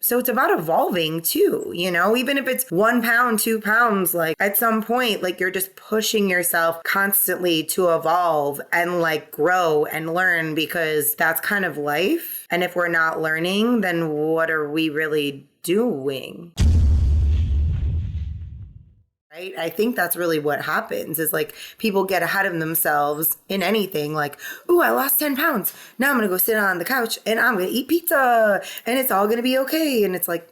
So it's about evolving too, even if it's 1 pound, 2 pounds, like at some point, like you're just pushing yourself constantly to evolve and like grow and learn, because that's kind of life. And if we're not learning, then what are we really doing? Right? I think that's really what happens is like people get ahead of themselves in anything, like, ooh, I lost 10 pounds. Now I'm going to go sit on the couch and I'm going to eat pizza and it's all going to be okay. And it's like,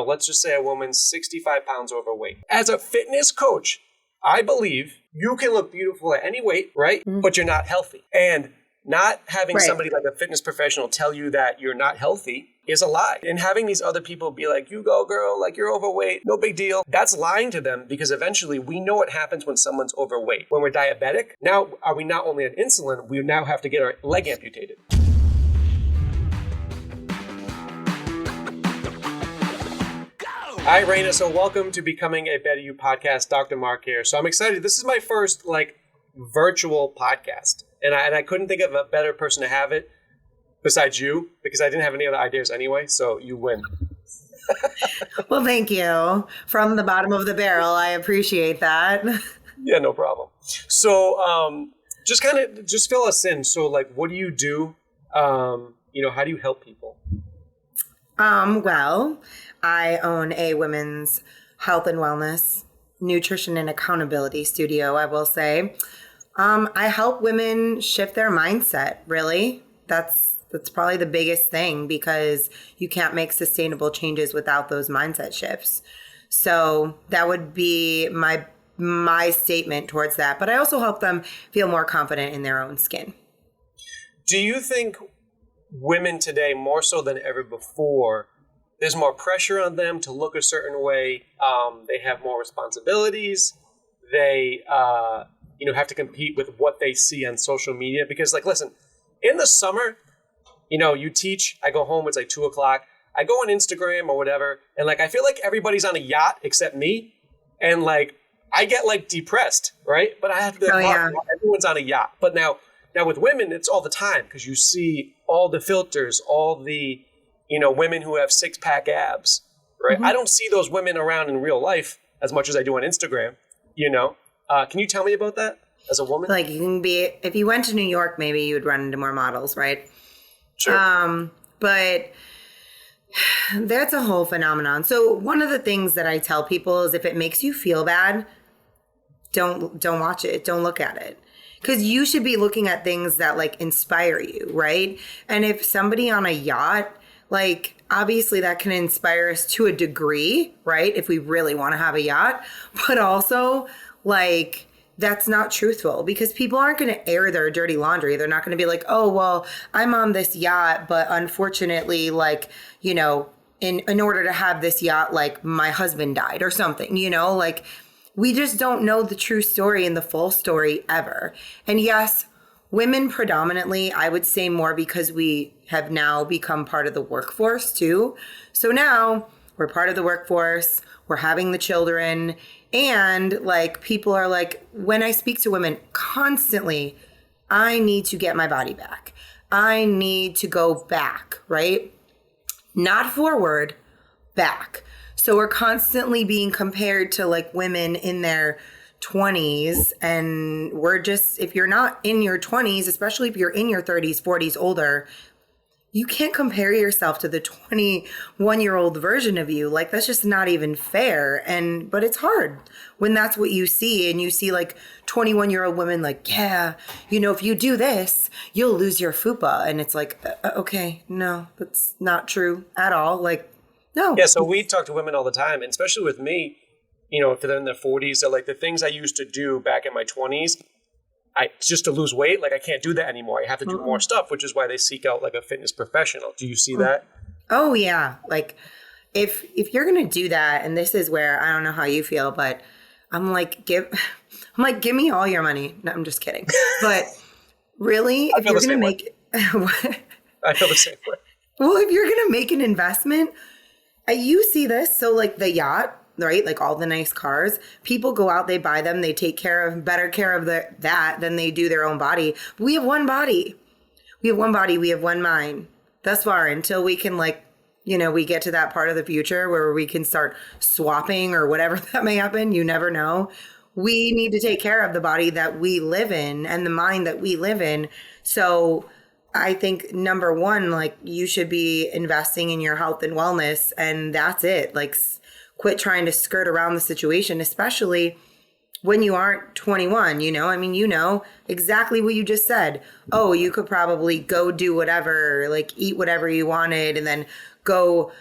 Let's just say a woman's 65 pounds overweight. As a fitness coach, I believe you can look beautiful at any weight, right? Mm-hmm. But you're not healthy. And not having somebody like a fitness professional tell you that you're not healthy is a lie. And having these other people be like, you go girl, like you're overweight, no big deal. That's lying to them, because eventually we know what happens when someone's overweight. When we're diabetic, now are we not only on insulin, we now have to get our leg amputated. Hi, Reyna. So welcome to Becoming a Better You podcast. Dr. Marc here. So I'm excited. This is my first virtual podcast. And I couldn't think of a better person to have it besides you, because I didn't have any other ideas anyway. So you win. Well, thank you. From the bottom of the barrel. I appreciate that. Yeah, no problem. So just fill us in. So what do you do? How do you help people? Well, I own a women's health and wellness, nutrition and accountability studio, I will say. I help women shift their mindset, really. That's probably the biggest thing, because you can't make sustainable changes without those mindset shifts. So that would be my statement towards that. But I also help them feel more confident in their own skin. Do you think women today, more so than ever before, there's more pressure on them to look a certain way? They have more responsibilities. They have to compete with what they see on social media. Because listen, in the summer, you teach, I go home, it's 2:00. I go on Instagram or whatever, and I feel like everybody's on a yacht except me. And I get depressed, right? But I have to be everyone's on a yacht. But now with women, it's all the time, because you see all the filters, all the, women who have 6-pack abs, right? Mm-hmm. I don't see those women around in real life as much as I do on Instagram, Can you tell me about that as a woman? You can be, if you went to New York, maybe you would run into more models, right? Sure. But that's a whole phenomenon. So one of the things that I tell people is, if it makes you feel bad, don't watch it. Don't look at it. Because you should be looking at things that inspire you, right? And if somebody on a yacht, obviously that can inspire us to a degree, right? If we really want to have a yacht, but also that's not truthful, because people aren't going to air their dirty laundry. They're not going to be like, oh, well, I'm on this yacht, but unfortunately, in order to have this yacht, my husband died or something, we just don't know the true story and the full story ever. And yes, women predominantly, I would say more because we have now become part of the workforce too. So now we're part of the workforce, we're having the children, and people are when I speak to women constantly, I need to get my body back. I need to go back, right? Not forward, back. So we're constantly being compared to women in their 20s, and we're just, if you're not in your 20s, especially if you're in your 30s, 40s, older, you can't compare yourself to the 21-year-old version of you. That's just not even fair. But it's hard when that's what you see, and you see 21-year-old women if you do this, you'll lose your fupa. And it's okay, no, that's not true at all. No. Yeah, so we talk to women all the time, and especially with me, if they're in their 40s, so the things I used to do back in my 20s, just to lose weight, I can't do that anymore. I have to do more stuff, which is why they seek out a fitness professional. Do you see that? Oh yeah. If you're going to do that, and this is where, I don't know how you feel, but I'm give me all your money. No, I'm just kidding. But really, if you're going to make, I feel the same way. Well, if you're going to make an investment, you see this. So the yacht, right? All the nice cars, people go out, they buy them, they take better care of that than they do their own body. We have one body. We have one body, we have one mind. Thus far, until we can we get to that part of the future where we can start swapping or whatever that may happen, you never know. We need to take care of the body that we live in and the mind that we live in. So I think number one, you should be investing in your health and wellness, and that's it. Quit trying to skirt around the situation, especially when you aren't 21, exactly what you just said. Oh, you could probably go do whatever, eat whatever you wanted, and then go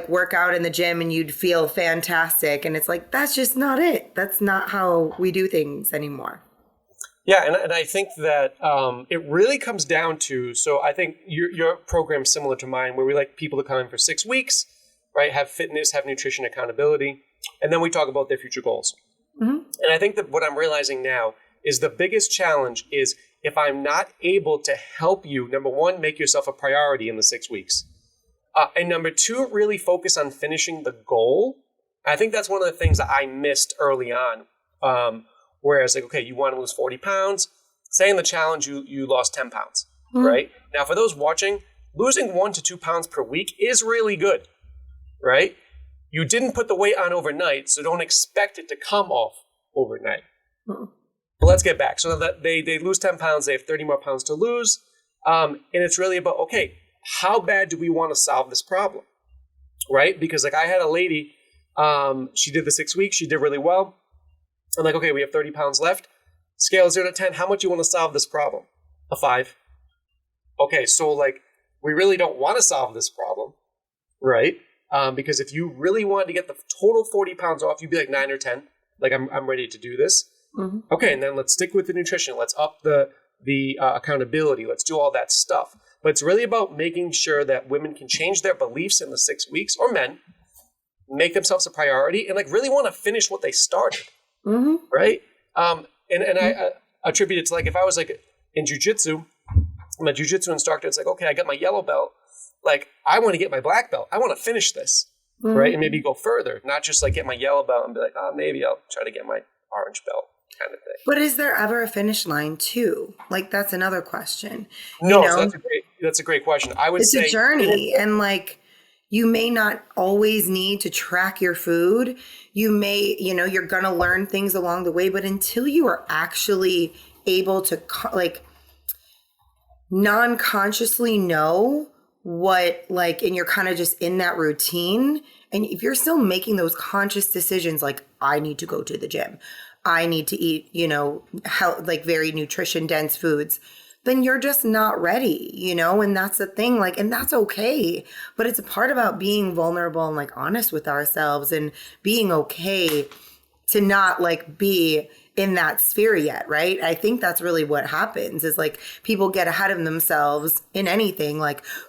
work out in the gym and you'd feel fantastic. And it's that's just not it. That's not how we do things anymore. Yeah, and I think that it really comes down to, so I think your program's similar to mine, where we like people to come in for 6 weeks, right? Have fitness, have nutrition, accountability, and then we talk about their future goals. Mm-hmm. And I think that what I'm realizing now is the biggest challenge is if I'm not able to help you, number one, make yourself a priority in the 6 weeks. And number two, really focus on finishing the goal. I think that's one of the things that I missed early on. Whereas okay, you want to lose 40 pounds. Say in the challenge, you lost 10 pounds, mm-hmm. right? Now, for those watching, losing 1 to 2 pounds per week is really good, right? You didn't put the weight on overnight, so don't expect it to come off overnight. Mm-hmm. But let's get back. So that they lose 10 pounds, they have 30 more pounds to lose. And it's really about, okay, how bad do we want to solve this problem, right? Because I had a lady, she did the 6 weeks, she did really well. I'm okay, we have 30 pounds left. Scale 0 to 10, how much you want to solve this problem? A 5. Okay, so we really don't want to solve this problem, right? Because if you really wanted to get the total 40 pounds off, you'd be 9 or 10. I'm ready to do this. Mm-hmm. Okay, and then let's stick with the nutrition. Let's up the accountability. Let's do all that stuff. But it's really about making sure that women can change their beliefs in the 6 weeks, or men, make themselves a priority, and really want to finish what they started. Mm-hmm. Right? And I attribute it to if I was in jiu-jitsu, I'm a jiu-jitsu instructor, it's okay, I got my yellow belt. I want to get my black belt. I want to finish this, mm-hmm. right? And maybe go further, not just get my yellow belt and be maybe I'll try to get my orange belt kind of thing. But is there ever a finish line too? That's another question. No, so that's a great question. I would say it's a journey, and you may not always need to track your food. You may, you're going to learn things along the way, but until you are actually able to non-consciously know what, and you're kind of just in that routine. And if you're still making those conscious decisions, I need to go to the gym, I need to eat, very nutrition dense foods, then you're just not ready, and that's the thing, and that's okay. But it's a part about being vulnerable and honest with ourselves and being okay to not be in that sphere yet, right? I think that's really what happens is people get ahead of themselves in anything,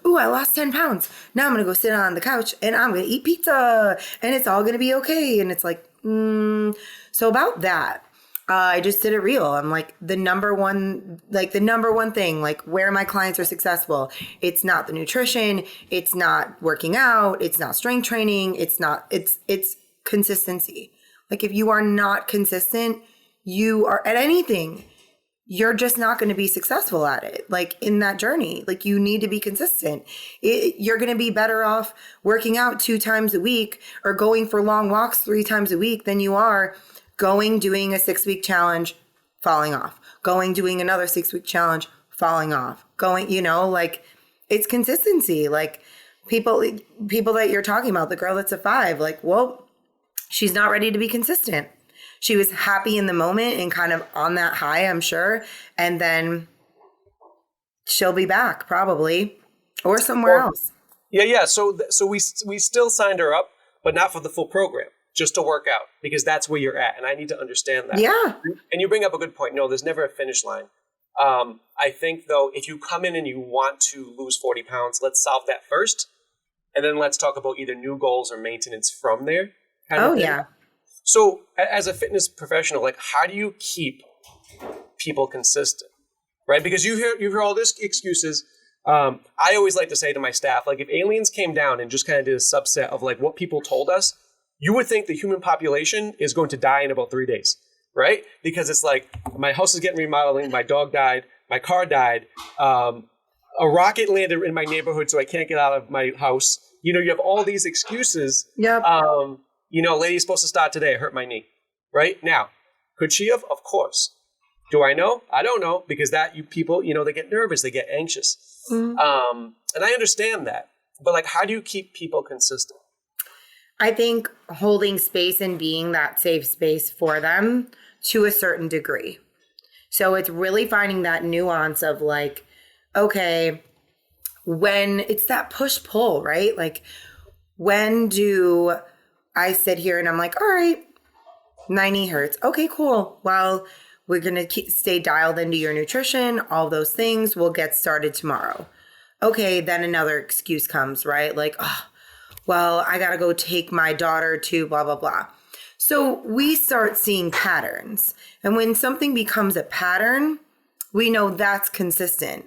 ooh, I lost 10 pounds. Now I'm going to go sit on the couch and I'm going to eat pizza and it's all going to be okay. And it's so about that. I just did a reel. I'm the number one thing, where my clients are successful. It's not the nutrition. It's not working out. It's not strength training. It's consistency. If you are not consistent, you are at anything, you're just not going to be successful at it. In that journey, you need to be consistent. You're going to be better off working out 2 times a week or going for long walks 3 times a week than you are doing a 6-week challenge, falling off, doing another 6-week challenge, falling off, it's consistency. People that you're talking about, the girl that's a 5, well, she's not ready to be consistent. She was happy in the moment and kind of on that high, I'm sure. And then she'll be back probably or somewhere else. Yeah. So we still signed her up, but not for the full program. Just to work out, because that's where you're at. And I need to understand that. Yeah. And you bring up a good point. No, there's never a finish line. I think, though, if you come in and you want to lose 40 pounds, let's solve that first. And then let's talk about either new goals or maintenance from there. Yeah. So as a fitness professional, how do you keep people consistent? Right? Because you hear all these excuses. I always like to say to my staff, if aliens came down and just kind of did a subset of what people told us, you would think the human population is going to die in about 3 days, right? Because it's my house is getting remodeling, my dog died, my car died, a rocket landed in my neighborhood, so I can't get out of my house. You know, you have all these excuses. Yep. You know, lady's supposed to start today. I hurt my knee. Right now, could she have? Of course. Do I know? I don't know, because people, you know, they get nervous, they get anxious. Mm-hmm. And I understand that. But like, how do you keep people consistent? I think holding space and being that safe space for them to a certain degree. So it's really finding that nuance of like, okay, when it's that push pull, right? Like, when do I sit here and I'm like, all right, my knee hurts. Okay, cool. Well, we're going to stay dialed into your nutrition, all those things. We'll get started tomorrow. Okay, then another excuse comes, right? Like, oh, well, I got to go take my daughter to blah, blah, blah. So we start seeing patterns. And when something becomes a pattern, we know that's consistent.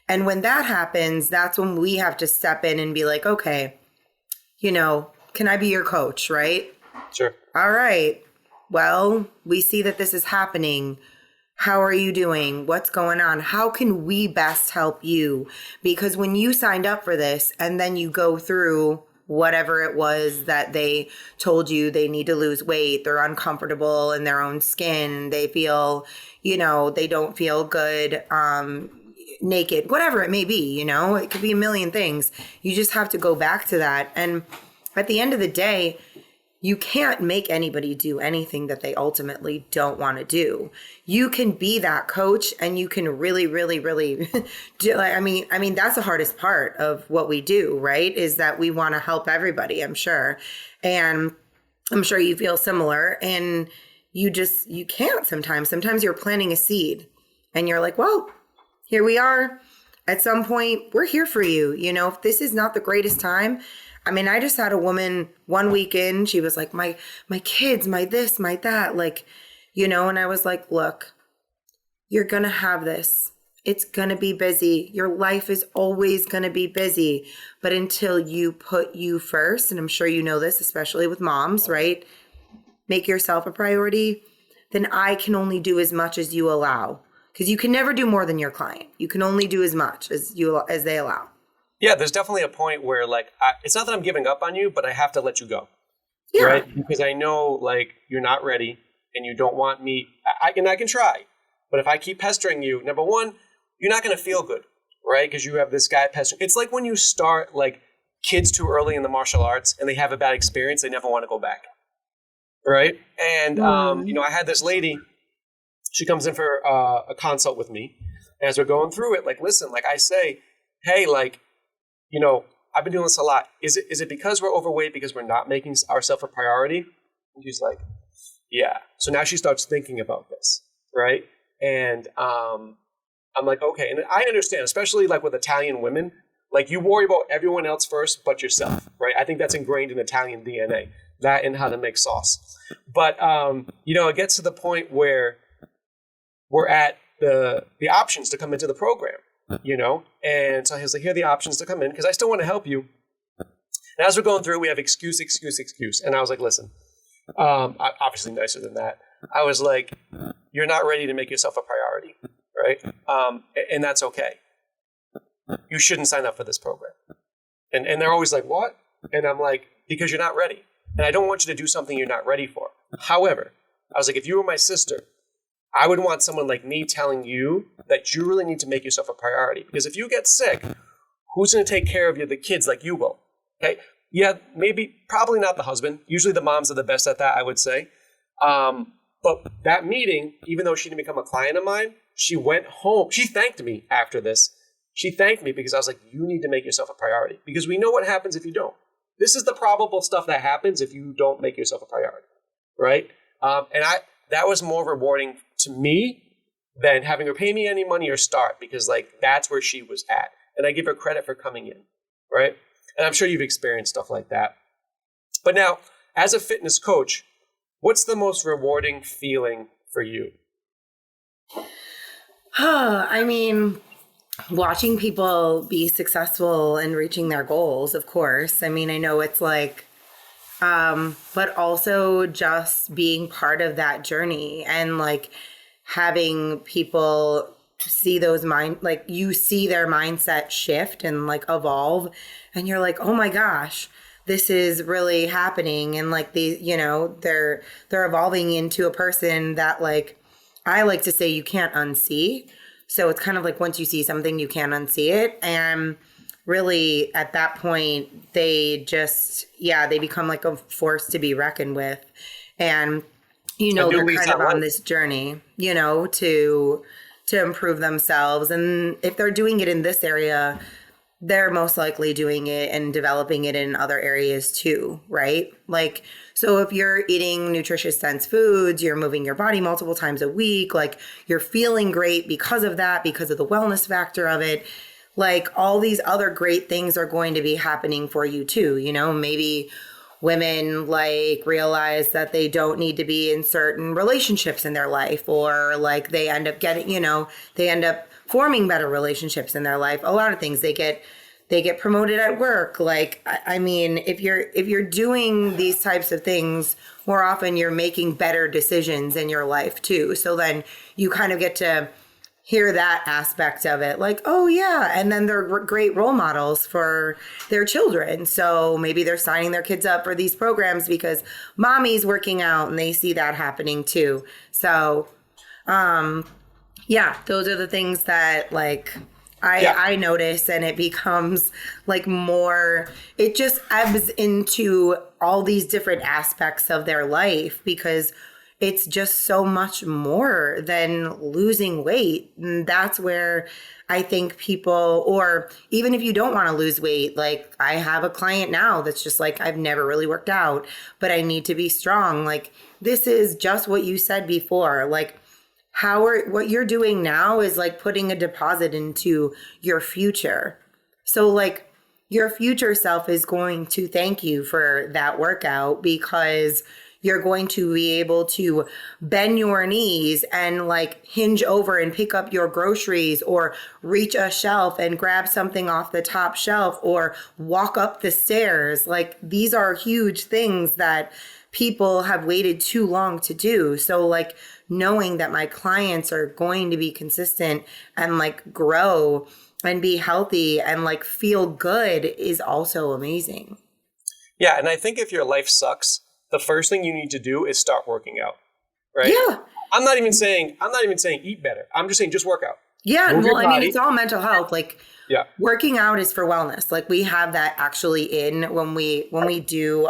And when that happens, that's when we have to step in and be like, okay, you know, can I be your coach, right? Sure. All right. Well, we see that this is happening. How are you doing? What's going on? How can we best help you? Because when you signed up for this and then you go through whatever it was that they told you they need to lose weight, they're uncomfortable in their own skin, they feel, you know, they don't feel good, naked, whatever it may be, you know, it could be a million things. You just have to go back to that. And at the end of the day, you can't make anybody do anything that they ultimately don't want to do. You can be that coach and you can really, really, really do. I mean, that's the hardest part of what we do, right? Is that we want to help everybody, I'm sure. And I'm sure you feel similar, and you can't sometimes. Sometimes you're planting a seed and you're like, well, here we are. At some point, we're here for you. You know, if this is not the greatest time. I mean, I just had a woman 1 weekend. She was like, my kids, my this, my that, like, you know, and I was like, look, you're going to have this. It's going to be busy. Your life is always going to be busy. But until you put you first, and I'm sure you know this, especially with moms, right? Make yourself a priority. Then I can only do as much as you allow. Because you can never do more than your client. You can only do as much as they allow. Yeah, there's definitely a point where, like, it's not that I'm giving up on you, but I have to let you go. Yeah. Right? Because I know, like, you're not ready and you don't want me. I can try. But if I keep pestering you, number one, you're not going to feel good, right? Because you have this guy pestering. It's like when you start, like, kids too early in the martial arts and they have a bad experience, they never want to go back. Right? And, you know, I had this lady, she comes in for a consult with me. As we're going through it, like, listen, like I say, hey, like, you know, I've been doing this a lot. Is it because we're overweight, because we're not making ourselves a priority? And she's like, yeah. So now she starts thinking about this, right? And I'm like, okay. And I understand, especially like with Italian women, like you worry about everyone else first but yourself, right? I think that's ingrained in Italian DNA, that and how to make sauce. But, you know, it gets to the point where we're at the options to come into the program. You know, and so I was like, here are the options to come in, because I still want to help you. And as we're going through, we have excuse. And I was like, listen, obviously nicer than that. I was like, you're not ready to make yourself a priority, right? And that's okay. You shouldn't sign up for this program. And they're always like, what? And I'm like, because you're not ready. And I don't want you to do something you're not ready for. However, I was like, if you were my sister, I would want someone like me telling you that you really need to make yourself a priority. Because if you get sick, who's going to take care of you, the kids, like you will? Okay? Yeah, probably not the husband. Usually the moms are the best at that, I would say. But that meeting, even though she didn't become a client of mine, she went home. She thanked me after this. She thanked me because I was like, you need to make yourself a priority. Because we know what happens if you don't. This is the probable stuff that happens if you don't make yourself a priority, right? That was more rewarding to me than having her pay me any money or start, because like that's where she was at. And I give her credit for coming in, right? And I'm sure you've experienced stuff like that. But now, as a fitness coach, what's the most rewarding feeling for you? I mean, watching people be successful and reaching their goals, of course. I mean, I know it's like, but also just being part of that journey and like having people see those you see their mindset shift and like evolve, and you're like, oh my gosh, this is really happening. And like these, they're evolving into a person that, like, I like to say, you can't unsee. So it's kind of like once you see something, you can't unsee it. And really at that point, they just, they become like a force to be reckoned with. And, they're kind of on this journey, to improve themselves. And if they're doing it in this area, they're most likely doing it and developing it in other areas too, right? Like, so if you're eating nutritious, dense foods, you're moving your body multiple times a week, like you're feeling great because of that, because of the wellness factor of it, like all these other great things are going to be happening for you too. Maybe women like realize that they don't need to be in certain relationships in their life, or like they end up getting, they end up forming better relationships in their life. A lot of things, they get promoted at work. Like, I mean, if you're doing these types of things more often, you're making better decisions in your life too. So then you kind of get to hear that aspect of it, like, oh yeah. And then they're great role models for their children. So maybe they're signing their kids up for these programs because mommy's working out, and they see that happening too. So, those are the things that like I notice, and it becomes like more, it just ebbs into all these different aspects of their life, because it's just so much more than losing weight. And that's where I think people, or even if you don't want to lose weight, like I have a client now that's just like, I've never really worked out, but I need to be strong. Like, this is just what you said before. Like, what you're doing now is like putting a deposit into your future. So like your future self is going to thank you for that workout, because you're going to be able to bend your knees and like hinge over and pick up your groceries, or reach a shelf and grab something off the top shelf, or walk up the stairs. Like, these are huge things that people have waited too long to do. So like knowing that my clients are going to be consistent and like grow and be healthy and like feel good is also amazing. Yeah. And I think if your life sucks, the first thing you need to do is start working out, right? Yeah. I'm not even saying eat better. I'm just saying just work out. Yeah. Well, I mean, it's all mental health. Like, yeah, working out is for wellness. Like, we have that actually in when we do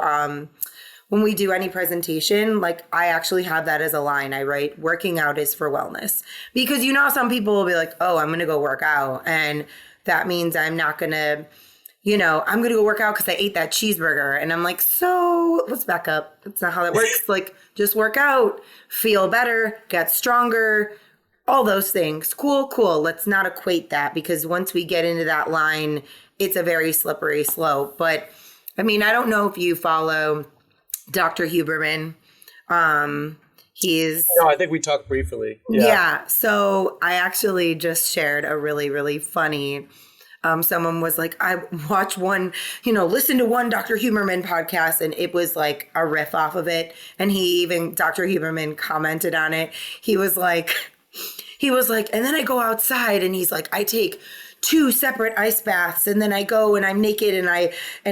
any presentation. Like, I actually have that as a line. I write, working out is for wellness, because some people will be like, oh, I'm going to go work out, and that means I'm not going to, I'm going to go work out because I ate that cheeseburger. And I'm like, so let's back up. That's not how that works. Like, just work out, feel better, get stronger, all those things. Cool. Let's not equate that, because once we get into that line, it's a very slippery slope. But I mean, I don't know if you follow Dr. Huberman. No, I think we talked briefly. Yeah. So I actually just shared a really, really funny, someone was like, I watch one, listen to one Dr. Huberman podcast, and it was like a riff off of it. And Dr. Huberman commented on it. He was like, and then I go outside, and he's like, I take 2 separate ice baths, and then I go and I'm naked and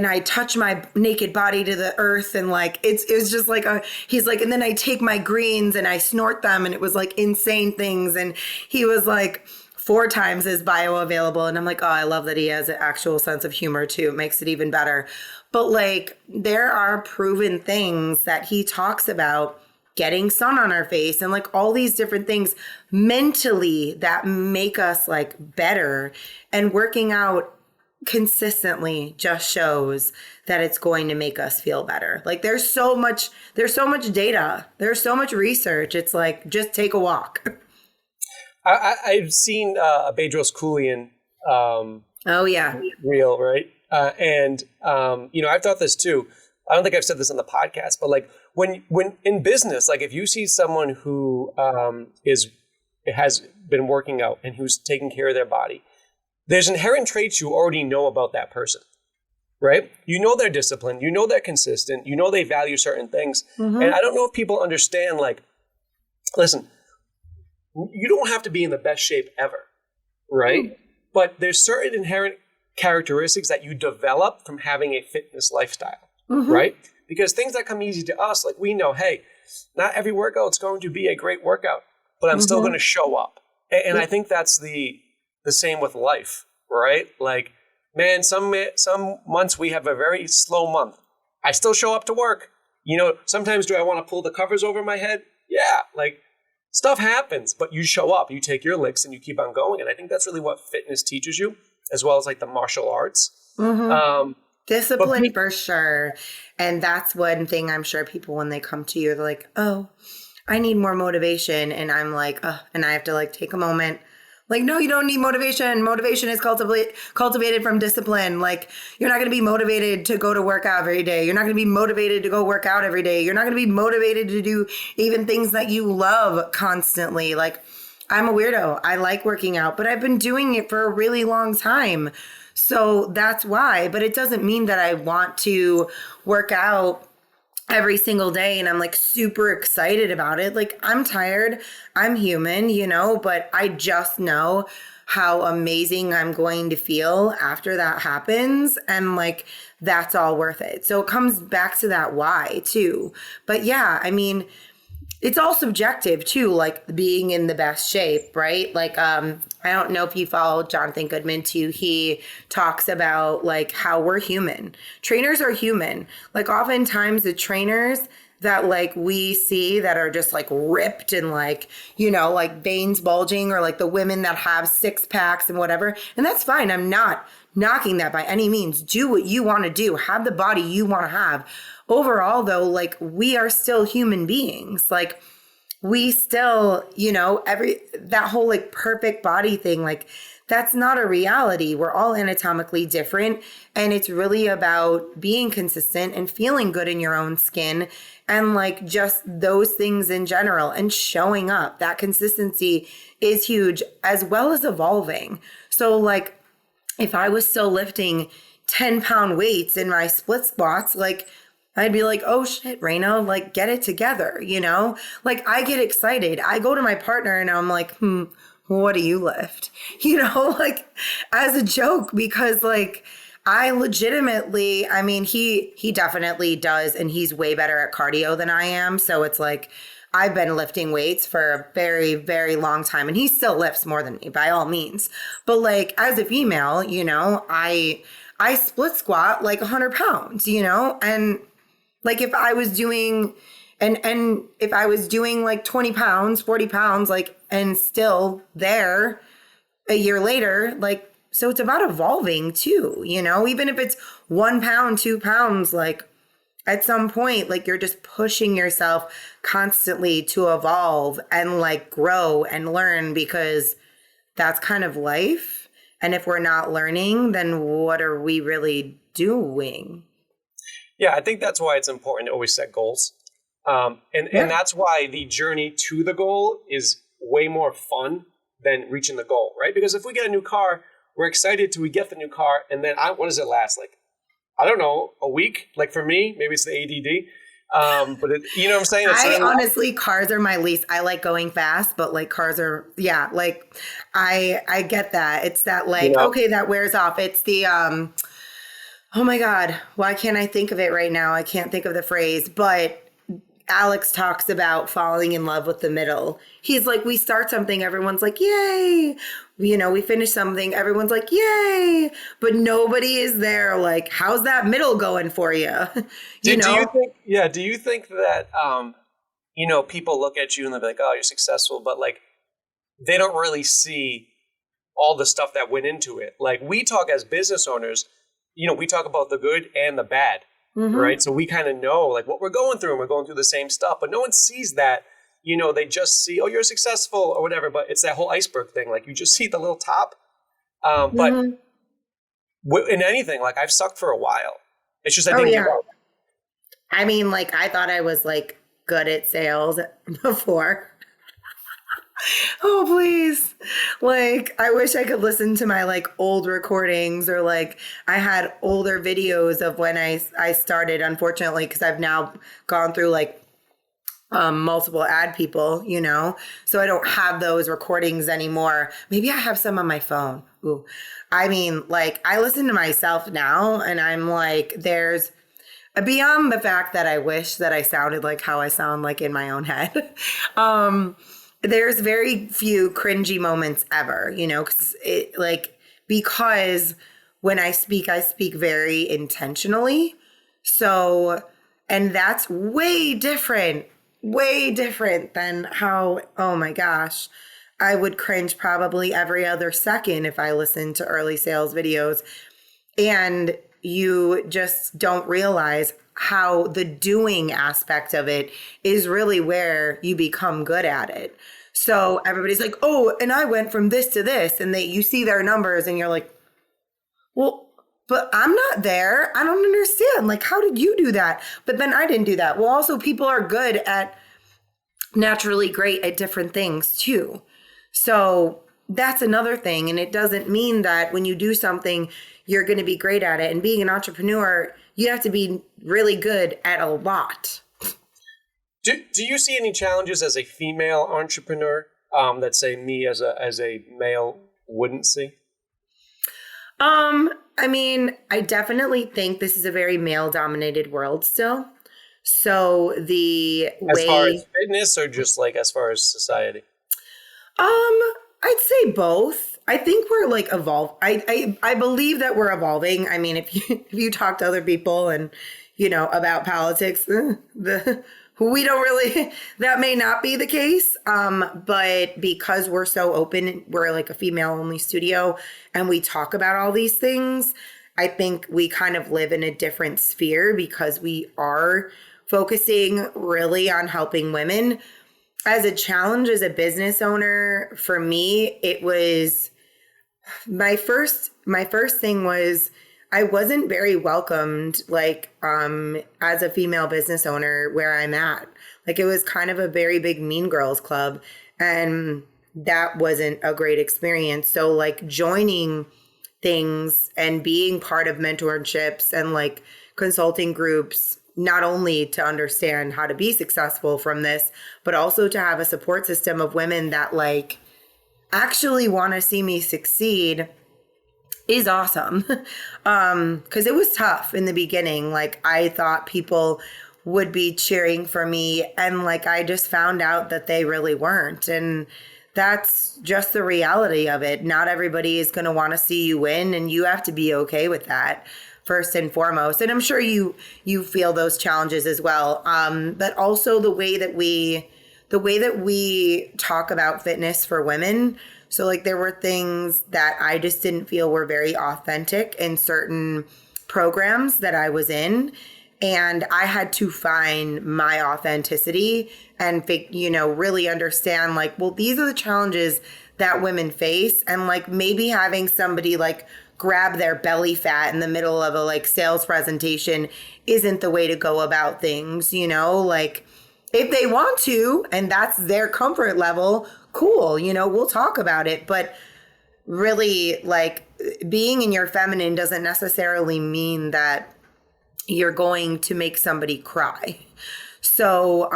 I touch my naked body to the earth, and like it was just like he's like, and then I take my greens and I snort them, and it was like insane things. And he was like 4 times his bioavailable, and I'm like, oh, I love that he has an actual sense of humor too. It makes it even better. But like, there are proven things that he talks about, getting sun on our face and like all these different things mentally that make us like better. And working out consistently just shows that it's going to make us feel better. Like, there's so much data. There's so much research. It's like, just take a walk. I've seen a Bedros Keuilian reel, right? I've thought this too. I don't think I've said this on the podcast, but like when in business, like if you see someone who has been working out and who's taking care of their body, there's inherent traits you already know about that person, right? You know they're disciplined, you know they're consistent, you know they value certain things. Mm-hmm. And I don't know if people understand, like, listen, you don't have to be in the best shape ever. right? But there's certain inherent characteristics that you develop from having a fitness lifestyle, right? Because things that come easy to us, like we know, hey, not every workout's going to be a great workout, but I'm still going to show up. And I think that's the same with life, right? Like, man, some months we have a very slow month. I still show up to work. You know, sometimes do I want to pull the covers over my head? Yeah, like stuff happens, but you show up, you take your licks and you keep on going. And I think that's really what fitness teaches you, as well as like the martial arts. Discipline for sure. And that's one thing I'm sure people, when they come to you, they're like, oh, I need more motivation. And I'm like, oh, and I have to like take a moment. Like, no, you don't need motivation. Motivation is cultivated from discipline. Like, you're not going to be motivated to go to work out every day. You're not going to be motivated to go work out every day. You're not going to be motivated to do even things that you love constantly. Like, I'm a weirdo. I like working out, but I've been doing it for a really long time. So that's why. But it doesn't mean that I want to work out every single day and I'm like super excited about it. Like, I'm tired, I'm human, you know, but I just know how amazing I'm going to feel after that happens. And like, that's all worth it. So it comes back to that why too. But yeah, I mean, it's all subjective too, like being in the best shape, right? Like, I don't know if you follow Jonathan Goodman too. He talks about like how we're human. Trainers are human. Like, oftentimes the trainers that like we see that are just like ripped and like, you know, like veins bulging, or like the women that have six packs and whatever. And that's fine. I'm not knocking that by any means. Do what you want to do. Have the body you want to have. Overall, though, like, we are still human beings. Like, we still, you know, that whole like perfect body thing, like, that's not a reality. We're all anatomically different. And it's really about being consistent and feeling good in your own skin, and like just those things in general, and showing up. That consistency is huge, as well as evolving. So like, if I was still lifting 10-pound weights in my split squats, like, I'd be like, oh shit, Reyna, like, get it together, you know? Like, I get excited. I go to my partner and I'm like, what do you lift? You know, like, as a joke, because like, I legitimately, I mean, he definitely does, and he's way better at cardio than I am. So it's like, I've been lifting weights for a very, very long time, and he still lifts more than me by all means. But like, as a female, you know, I split squat like 100 pounds, you know, and like, if I was doing, and if I was doing like 20 pounds, 40 pounds, like, and still there a year later, like, so it's about evolving too, you know, even if it's 1 pound, 2 pounds, like, at some point, like, you're just pushing yourself constantly to evolve and like grow and learn, because that's kind of life. And if we're not learning, then what are we really doing? Yeah, I think that's why it's important to always set goals. And that's why the journey to the goal is way more fun than reaching the goal, right? Because if we get a new car, we're excited till we get the new car, and then what does it last? Like, I don't know, a week? Like, for me, maybe it's the ADD. But you know what I'm saying? Honestly, cars are my least. I like going fast, but like, cars are, yeah, like, I get that. It's that like, you know, okay, that wears off. It's the, oh my God, why can't I think of it right now? I can't think of the phrase, but Alex talks about falling in love with the middle. He's like, we start something, everyone's like, yay. You know, we finish something, everyone's like, yay. But nobody is there. Like, how's that middle going for you? Do you think that, you know, people look at you and they'll be like, oh, you're successful, but like, they don't really see all the stuff that went into it. Like, we talk as business owners, you know, we talk about the good and the bad. Right. So we kind of know like what we're going through, and we're going through the same stuff, but no one sees that. You know, they just see, oh, you're successful or whatever, but it's that whole iceberg thing. Like, you just see the little top. But in anything, like, I've sucked for a while. It's just, I didn't give up. I mean, like, I thought I was like good at sales before. Oh, please. Like, I wish I could listen to my like old recordings, or like I had older videos of when I started, unfortunately, because I've now gone through like multiple ad people, you know, so I don't have those recordings anymore. Maybe I have some on my phone. Ooh. I mean, like, I listen to myself now and I'm like, there's beyond the fact that I wish that I sounded like how I sound like in my own head. There's very few cringy moments ever, you know, because when I speak very intentionally. So, and that's way different than how, oh my gosh, I would cringe probably every other second if I listened to early sales videos. And you just don't realize how the doing aspect of it is really where you become good at it. So everybody's like, oh, and I went from this to this, and you see their numbers and you're like, well, but I'm not there. I don't understand. Like, how did you do that? But then I didn't do that. Well, also people are naturally great at different things too. So that's another thing. And it doesn't mean that when you do something, you're going to be great at it. And being an entrepreneur, you have to be really good at a lot. Do you see any challenges as a female entrepreneur that, say, me as a male wouldn't see? I mean, I definitely think this is a very male-dominated world still. So as far as fitness, or just like as far as society? I'd say both. I think we're like evolved. I believe that we're evolving. I mean, if you talk to other people and, you know, about politics, we don't really, that may not be the case. But because we're so open, we're like a female only studio and we talk about all these things, I think we kind of live in a different sphere because we are focusing really on helping women. As a challenge as a business owner, for me, it was my first thing was I wasn't very welcomed, like, as a female business owner where I'm at. Like, it was kind of a very big Mean Girls club, and that wasn't a great experience. So, like, joining things and being part of mentorships and, like, consulting groups, not only to understand how to be successful from this, but also to have a support system of women that, like, actually want to see me succeed is awesome. Because it was tough in the beginning. Like, I thought people would be cheering for me, and, like, I just found out that they really weren't. And that's just the reality of it. Not everybody is going to want to see you win, and you have to be okay with that first and foremost. And I'm sure you feel those challenges as well. But also the way that we talk about fitness for women. So, like, there were things that I just didn't feel were very authentic in certain programs that I was in. And I had to find my authenticity and, you know, really understand, like, well, these are the challenges that women face. And, like, maybe having somebody, like, grab their belly fat in the middle of a, like, sales presentation isn't the way to go about things, you know? Like, if they want to, and that's their comfort level, cool, you know, we'll talk about it. But really, like, being in your feminine doesn't necessarily mean that you're going to make somebody cry. So,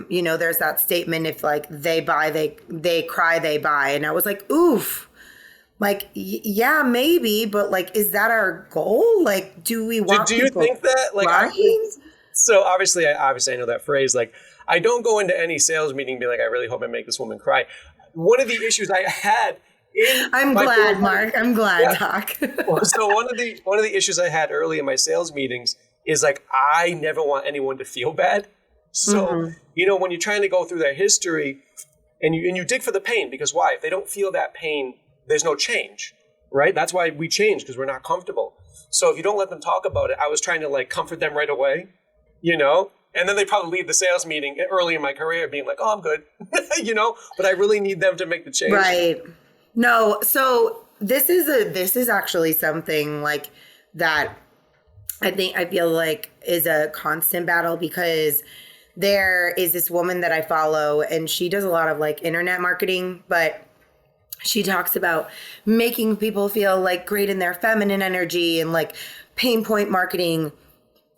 you know, there's that statement, if, like, they buy, they cry, they buy. And I was like, oof. Like, yeah, maybe, but, like, is that our goal? Like, do we want do you think that, like, so obviously I know that phrase. Like, I don't go into any sales meeting and be like, I really hope I make this woman cry. One of the issues I had I'm glad, Mark. I'm glad, Doc. So one of the issues I had early in my sales meetings is, like, I never want anyone to feel bad. So, you know, when you're trying to go through their history and you dig for the pain, because why? If they don't feel that pain, there's no change, right? That's why we change, because we're not comfortable. So if you don't let them talk about it, I was trying to, like, comfort them right away, you know? And then they probably leave the sales meeting early in my career being like, oh, I'm good, you know? But I really need them to make the change. Right. No, so this is actually something, like, that I feel like is a constant battle, because there is this woman that I follow, and she does a lot of, like, internet marketing, but she talks about making people feel, like, great in their feminine energy, and, like, pain point marketing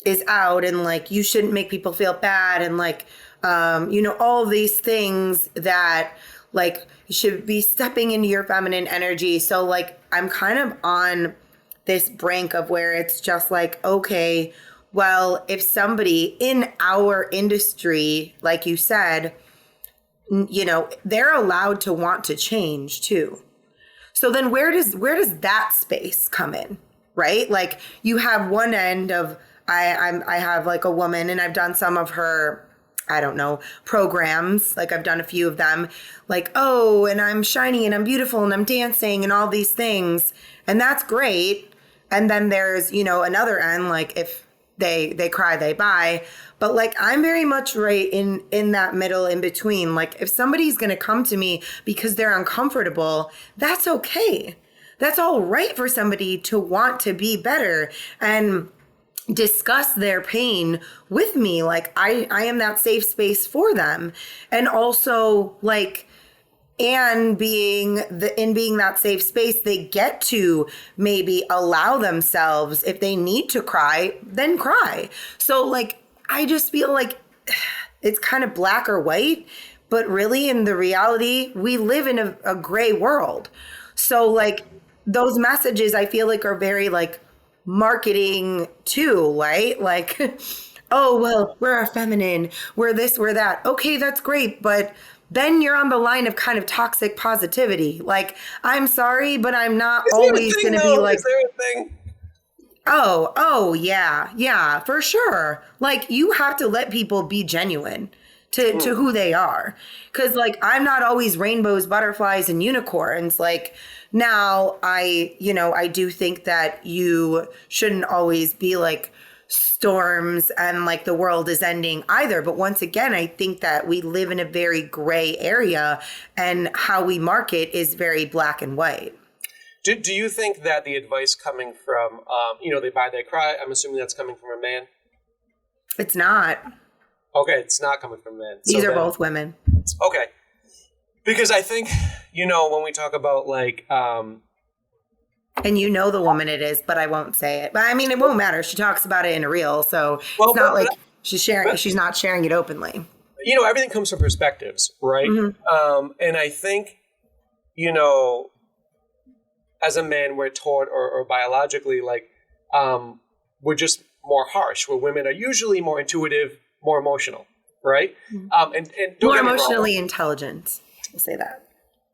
is out, and, like, you shouldn't make people feel bad, and, like, all these things that like you should be stepping into your feminine energy. So like I'm kind of on this brink of where it's just like, okay, well, if somebody in our industry, like you said, they're allowed to want to change too. So then where does that space come in, right? Like you have one end of, I have like a woman and I've done some of her, I don't know, programs. Like I've done a few of them like, oh, and I'm shiny and I'm beautiful and I'm dancing and all these things. And that's great. And then there's, another end, like if they cry, they buy. But like, I'm very much right in that middle in between. Like if somebody's going to come to me because they're uncomfortable, that's okay. That's all right for somebody to want to be better and discuss their pain with me. Like I am that safe space for them. And also like, and being that safe space, they get to maybe allow themselves, if they need to cry, then cry. So like, I just feel like it's kind of black or white, but really in the reality, we live in a gray world. So like those messages I feel like are very like marketing too, right? Like, oh, well, we're feminine, we're this, we're that. Okay, that's great. But then you're on the line of kind of toxic positivity. Like, I'm sorry, but I'm not always going to be like, is there a thing? Oh, yeah, for sure. Like, you have to let people be genuine to who they are. Because, like, I'm not always rainbows, butterflies, and unicorns. Like, now I do think that you shouldn't always be like storms and like the world is ending either. But once again, I think that we live in a very gray area and how we market is very black and white. Do you think that the advice coming from, they buy, they cry, I'm assuming that's coming from a man? It's not. Okay, it's not coming from men. These are both women. Okay. Because I think, when we talk about like... and the woman it is, but I won't say it. But I mean, it won't matter. She talks about it in a reel, so it's not like she's not sharing it openly. Everything comes from perspectives, right? Mm-hmm. And I think, as a man, we're taught or biologically, like, we're just more harsh, where women are usually more intuitive, more emotional, right? Mm-hmm. And more emotionally intelligent. We'll say that.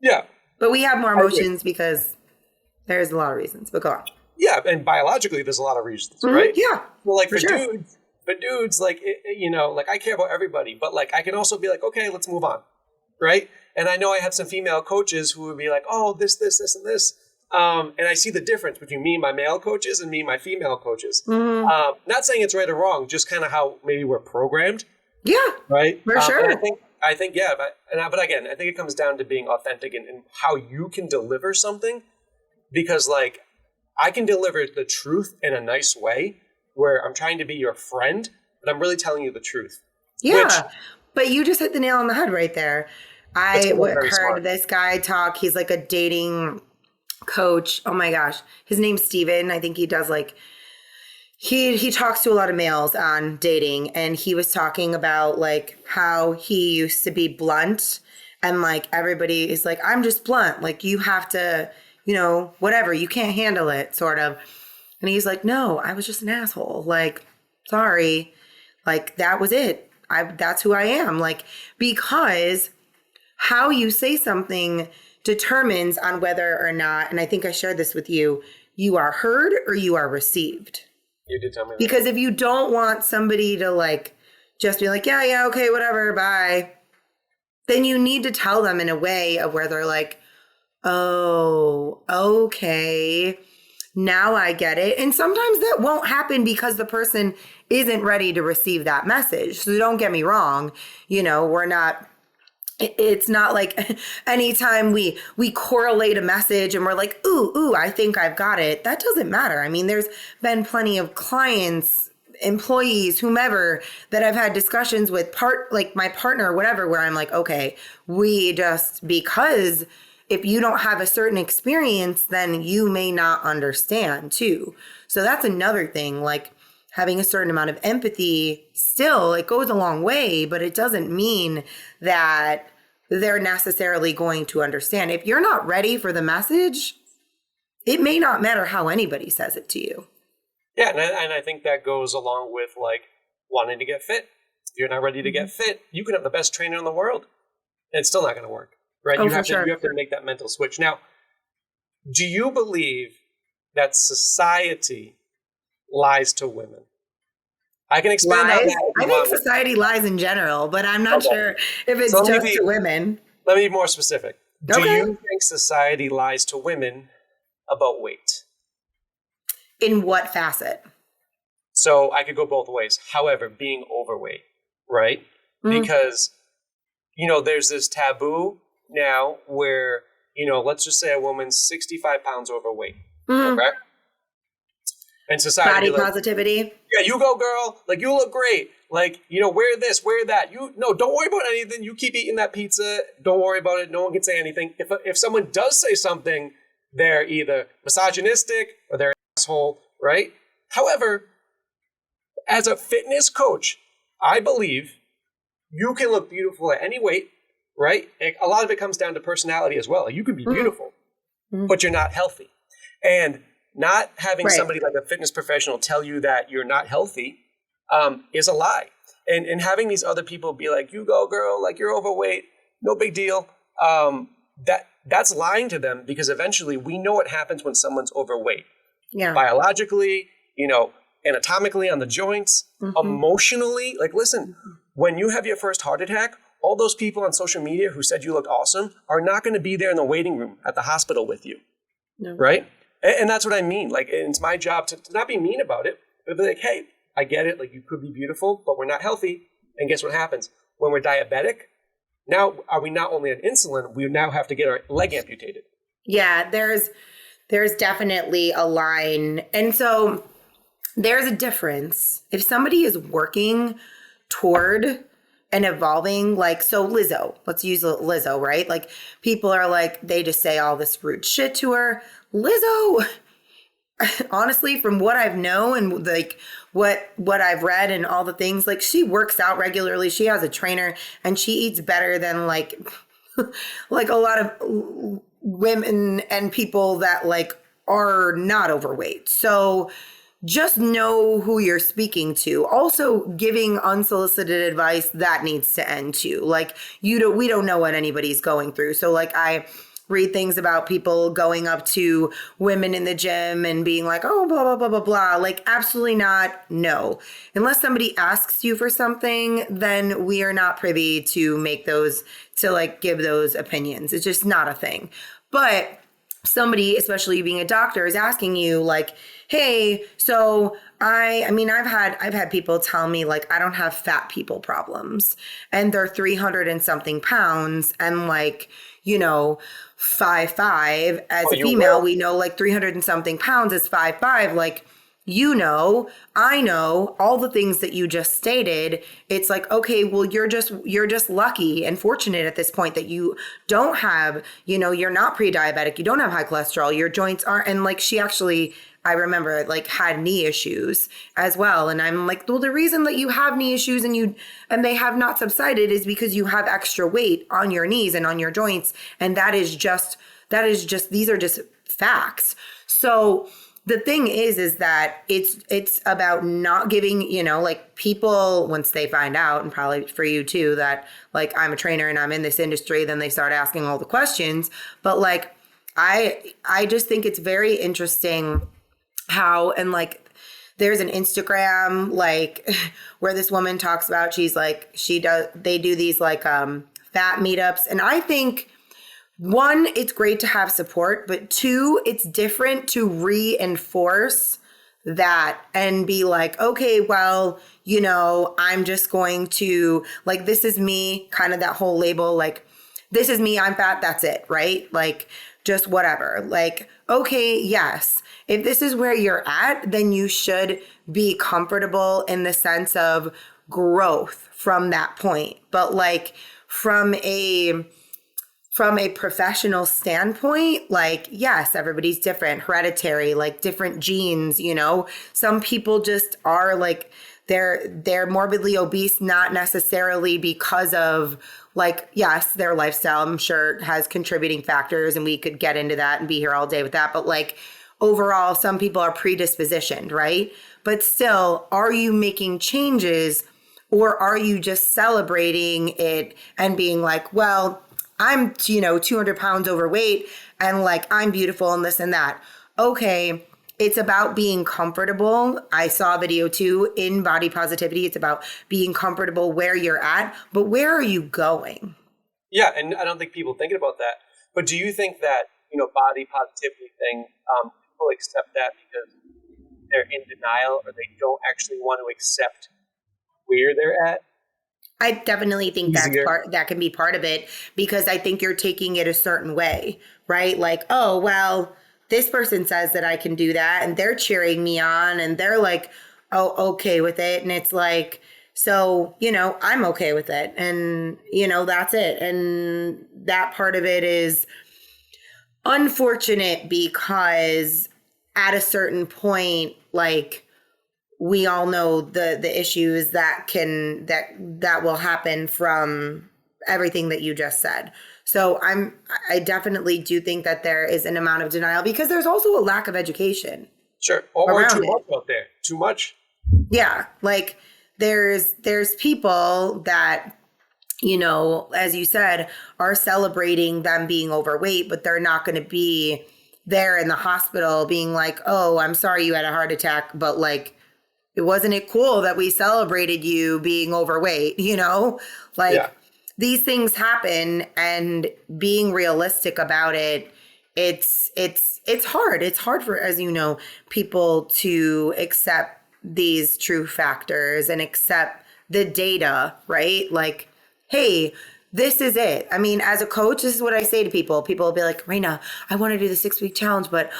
Yeah. But we have more emotions because there's a lot of reasons, but go on. Yeah, and biologically, there's a lot of reasons, right? Yeah. Well, like for sure. dudes, like, like I care about everybody, but like I can also be like, okay, let's move on, right? And I know I had some female coaches who would be like, oh, this, and this. And I see the difference between me and my male coaches and me and my female coaches. Mm-hmm. Not saying it's right or wrong, just kind of how maybe we're programmed. Yeah. Right? For sure. I think, yeah. But again, I think it comes down to being authentic and how you can deliver something. Because, like, I can deliver the truth in a nice way where I'm trying to be your friend, but I'm really telling you the truth. Yeah. But you just hit the nail on the head right there. I heard this guy talk. He's like a dating coach. Oh, my gosh. His name's Steven. I think he does, like, he talks to a lot of males on dating. And he was talking about, like, how he used to be blunt. And, like, everybody is like, I'm just blunt. Like, you have to... whatever, you can't handle it, sort of. And he's like, no, I was just an asshole. Like, sorry. Like, that was it. That's who I am. Like, because how you say something determines on whether or not, and I think I shared this with you, you are heard or you are received. You did tell me that. Because if you don't want somebody to, like, just be like, yeah, okay, whatever, bye, then you need to tell them in a way of where they're like, oh, okay, now I get it. And sometimes that won't happen because the person isn't ready to receive that message. So don't get me wrong. It's not like anytime we correlate a message and we're like, ooh, I think I've got it. That doesn't matter. I mean, there's been plenty of clients, employees, whomever, that I've had discussions with, like my partner or whatever, where I'm like, okay, because if you don't have a certain experience, then you may not understand too. So that's another thing. Like, having a certain amount of empathy, still, it goes a long way, but it doesn't mean that they're necessarily going to understand. If you're not ready for the message, it may not matter how anybody says it to you. Yeah, and I think that goes along with like wanting to get fit. If you're not ready to get fit, you can have the best trainer in the world, and it's still not going to work, right? Oh, you for have sure. to make that mental switch. Now, do you believe that society lies to women? I can expand on Lies? that. I think society lies in general, but I'm not sure if it's So just to women. Let me be more specific. Do Okay. you think society lies to women about weight? In what facet? So I could go both ways. However, being overweight, right? Because, there's this taboo now where, let's just say a woman's 65 pounds overweight. Okay? And society Body positivity. Yeah, you go, girl. Like, you look great. Like, wear this, wear that. Don't worry about anything. You keep eating that pizza. Don't worry about it. No one can say anything. If someone does say something, they're either misogynistic or they're an asshole, right? However, as a fitness coach, I believe you can look beautiful at any weight, right? A lot of it comes down to personality as well. You could be beautiful, but you're not healthy. And not having somebody like a fitness professional tell you that you're not healthy is a lie. And having these other people be like, you go, girl, like you're overweight, no big deal. That's lying to them, because eventually we know what happens when someone's overweight. Yeah. Biologically, anatomically on the joints, emotionally. Like, listen, when you have your first heart attack, all those people on social media who said you looked awesome are not going to be there in the waiting room at the hospital with you. No. Right? And that's what I mean. Like, it's my job to not be mean about it, but be like, hey, I get it. Like, you could be beautiful, but we're not healthy. And guess what happens? When we're diabetic, now are we not only on insulin, we now have to get our leg amputated. Yeah, there's definitely a line. And so there's a difference. If somebody is working toward and evolving, like, so Lizzo, let's use Lizzo, right? Like, people are like, they just say all this rude shit to her. Lizzo, honestly, from what I've known and like what I've read and all the things, like, she works out regularly. She has a trainer and she eats better than like like a lot of women and people that like are not overweight. So just know who you're speaking to. Also, giving unsolicited advice, that needs to end too. Like, we don't know what anybody's going through. So like, I read things about people going up to women in the gym and being like, oh, blah, blah, blah, blah, blah. Like, absolutely not. No. Unless somebody asks you for something, then we are not privy to give those opinions. It's just not a thing. But somebody, especially being a doctor, is asking you like, hey, so I've had people tell me like, I don't have fat people problems, and they're 300 and something pounds and like, 5'5" as a female, we know like 300 and something pounds is 5'5". Like, I know all the things that you just stated. It's like, okay, well, you're just lucky and fortunate at this point that you don't have, you're not pre-diabetic. You don't have high cholesterol. Your joints aren't. And like, she actually, I remember, like, had knee issues as well. And I'm like, well, the reason that you have knee issues and they have not subsided is because you have extra weight on your knees and on your joints. And that is just, these are just facts. So the thing is that it's about not giving, like, people, once they find out, and probably for you too, that like, I'm a trainer and I'm in this industry, then they start asking all the questions. But like, I just think it's very interesting how, and like, there's an Instagram, like, where this woman talks about, she's like, they do these like fat meetups. And I think, one, it's great to have support, but two, it's different to reinforce that and be like, okay, well, I'm just going to, like, this is me, kind of that whole label, like, this is me, I'm fat, that's it, right? Like, just whatever. Like, okay, yes, if this is where you're at, then you should be comfortable in the sense of growth from that point. But like, from a from a professional standpoint, like, yes, everybody's different, hereditary, like different genes, you know, some people just are like, they're morbidly obese, not necessarily because of like, yes, their lifestyle, I'm sure, has contributing factors, and we could get into that and be here all day with that. But like overall, some people are predispositioned, right? But still, are you making changes, or are you just celebrating it and being like, well, I'm, 200 pounds overweight and like I'm beautiful and this and that. Okay, it's about being comfortable. I saw a video too in body positivity. It's about being comfortable where you're at, but where are you going? Yeah, and I don't think people thinking about that. But do you think that, body positivity thing, people accept that because they're in denial, or they don't actually want to accept where they're at? I definitely think that can be part of it, because I think you're taking it a certain way, right? Like, oh, well, this person says that I can do that and they're cheering me on and they're like, oh, okay with it. And it's like, so, I'm okay with it. And, that's it. And that part of it is unfortunate, because at a certain point, like, we all know the issues that will happen from everything that you just said. So I definitely do think that there is an amount of denial, because there's also a lack of education. Sure. Or too much out there. Too much. Yeah. Like there's people that, as you said, are celebrating them being overweight, but they're not going to be there in the hospital being like, oh, I'm sorry you had a heart attack, but like, wasn't it cool that we celebrated you being overweight? These things happen, and being realistic about it, it's hard. It's hard for, as you know, people to accept these true factors and accept the data, right? Like, hey, this is it. I mean, as a coach, this is what I say to people. People will be like, Reyna, I want to do the 6-week challenge, but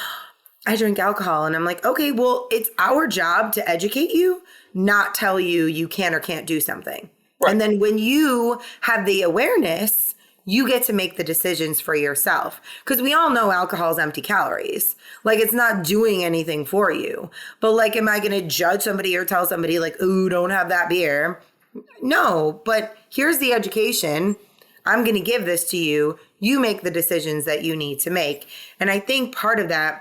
I drink alcohol. And I'm like, okay, well, it's our job to educate you, not tell you you can or can't do something. Right. And then when you have the awareness, you get to make the decisions for yourself. Because we all know alcohol is empty calories. Like, it's not doing anything for you. But like, am I going to judge somebody or tell somebody like, ooh, don't have that beer? No, but here's the education. I'm going to give this to you. You make the decisions that you need to make. And I think part of that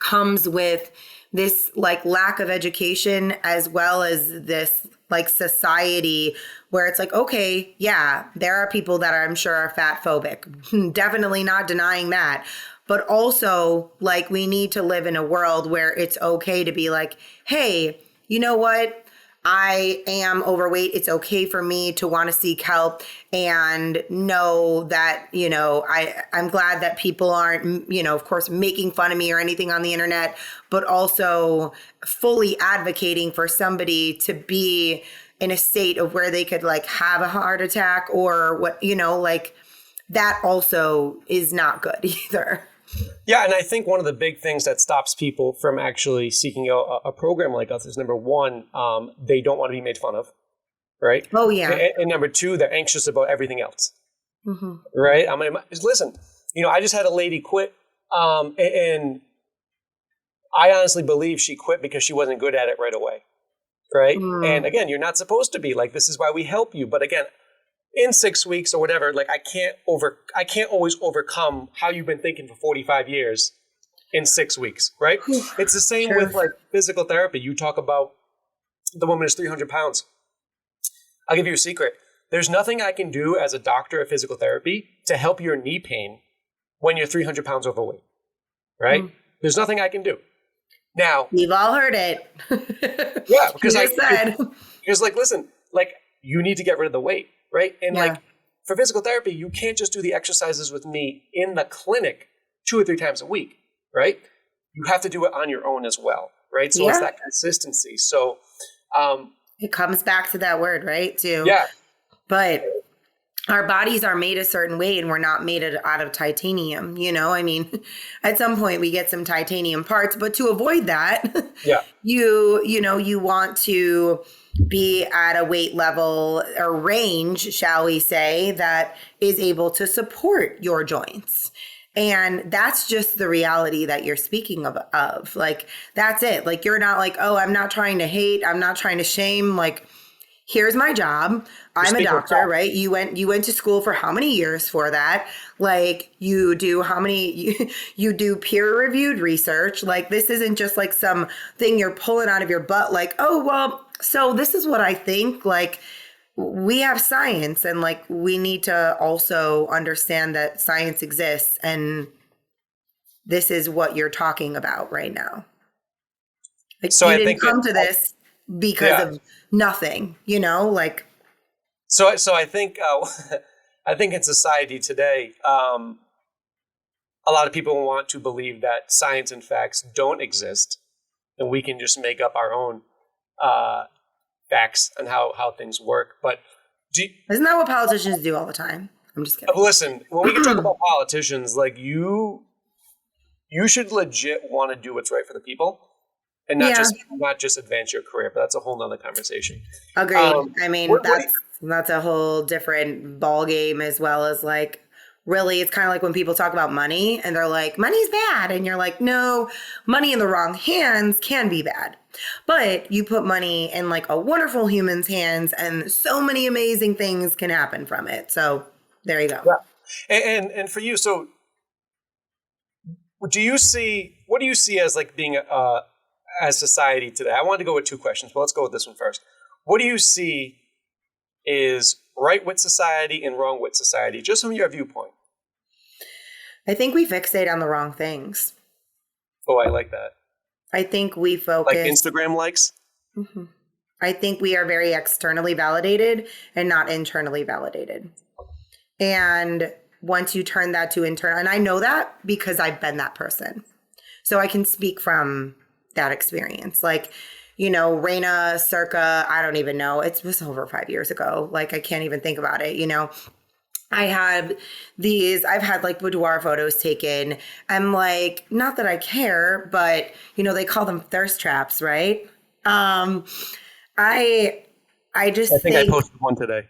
comes with this like lack of education, as well as this like society where it's like, okay, yeah, there are people that I'm sure are fat phobic. Definitely not denying that. But also, like, we need to live in a world where it's okay to be like, hey, you know what? I am overweight. It's okay for me to want to seek help, and know that, I'm glad that people aren't, of course, making fun of me or anything on the internet, but also fully advocating for somebody to be in a state of where they could like have a heart attack or what, like that also is not good either. Yeah, and I think one of the big things that stops people from actually seeking out a program like us is, number one, they don't want to be made fun of, right? Oh, yeah. And number two, they're anxious about everything else, right? I mean, listen, I just had a lady quit, and I honestly believe she quit because she wasn't good at it right away, right? And again, you're not supposed to be. Like, this is why we help you. But again, in 6 weeks or whatever, like I can't always overcome how you've been thinking for 45 years in 6 weeks, right? It's the same with like physical therapy. You talk about the woman is 300 pounds. I'll give you a secret. There's nothing I can do as a doctor of physical therapy to help your knee pain when you're 300 pounds overweight, right? There's nothing I can do. Now, we've all heard it. Yeah, because listen, like you need to get rid of the weight. Right. And like for physical therapy, you can't just do the exercises with me in the clinic 2 or 3 times a week. Right. You have to do it on your own as well. Right. So it's that consistency. So it comes back to that word, right? Too. Yeah. But our bodies are made a certain way and we're not made out of titanium, you know? I mean, at some point we get some titanium parts, but to avoid that, Yeah. you want to be at a weight level or range, shall we say, that is able to support your joints. And that's just the reality that you're speaking of. Like, that's it. Like, you're not like, oh, I'm not trying to hate. I'm not trying to shame. Like, here's my job. I'm a doctor, right? You went to school for how many years for that? Like, you do how many, you do peer reviewed research. Like, this isn't just like some thing you're pulling out of your butt. Like, oh, well, so this is what I think. Like, we have science, and like, we need to also understand that science exists, and this is what you're talking about right now. Like, So you I didn't think come to this because of nothing, you know, like. So I think I think in society today, a lot of people want to believe that science and facts don't exist, and we can just make up our own facts on how things work. But Isn't that what politicians do all the time? I'm just kidding. listen, when we can talk about politicians, like you should legit want to do what's right for the people, and not just advance your career. But that's a whole nother conversation. Agreed. I mean, that's a whole different ball game, as well as like, really, it's kind of like when people talk about money and they're like, money's bad. And you're like, no, money in the wrong hands can be bad. But you put money in like a wonderful human's hands and so many amazing things can happen from it. So there you go. Yeah. And for you, so what do you see as like being as society today? I wanted to go with two questions, but let's go with this one first. What do you see is right with society and wrong with society, just from your viewpoint? I think we fixate on the wrong things. Oh, I like that. I think we focus. Like Instagram likes? Mm-hmm. I think we are very externally validated and not internally validated. And once you turn that to internal, and I know that because I've been that person. So I can speak from that experience. Like, you know, Reyna circa, I don't even know. It was over 5 years ago. Like, I can't even think about it, you know. I've had like boudoir photos taken. I'm like, not that I care, but you know, they call them thirst traps, right? I think I posted one today.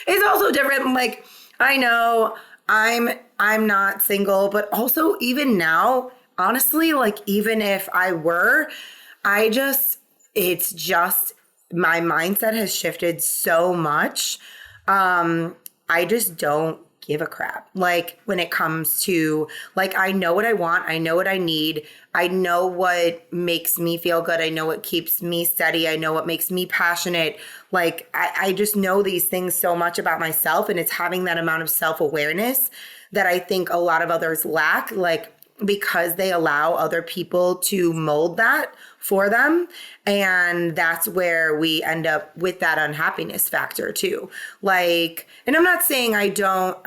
It's also different. Like, I know I'm not single, but also even now, honestly, like, even if I were, it's just my mindset has shifted so much. I just don't give a crap. Like, when it comes to, like, I know what I want. I know what I need. I know what makes me feel good. I know what keeps me steady. I know what makes me passionate. Like, I just know these things so much about myself, and it's having that amount of self-awareness that I think a lot of others lack, like, because they allow other people to mold that for them. And that's where we end up with that unhappiness factor too. Like, and I'm not saying I don't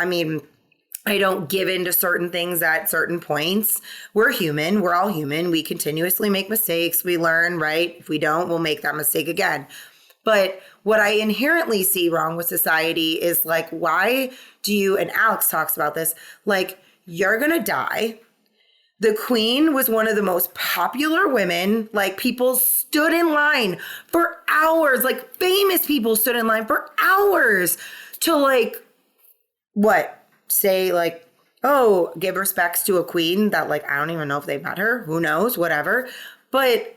give in to certain things at certain points. We're human. We're all human. We continuously make mistakes. We learn, right? If we don't, we'll make that mistake again. But what I inherently see wrong with society is like, why do you, and Alex talks about this, like, you're going to die. The queen was one of the most popular women. Like, people stood in line for hours. Like, famous people stood in line for hours to, like, say, like, oh, give respects to a queen that, like, I don't even know if they met her. Who knows? Whatever. But,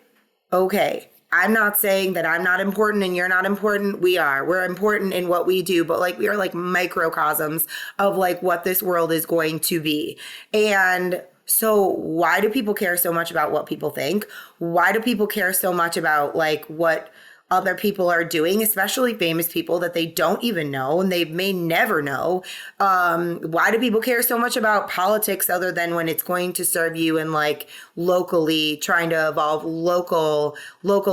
okay, I'm not saying that I'm not important and you're not important. We are. We're important in what we do, but, like, we are, like, microcosms of, like, what this world is going to be. And so why do people care so much about what people think? Why do people care so much about, like, what other people are doing, especially famous people that they don't even know and they may never know? Why do people care so much about politics other than when it's going to serve you and, like, locally trying to evolve local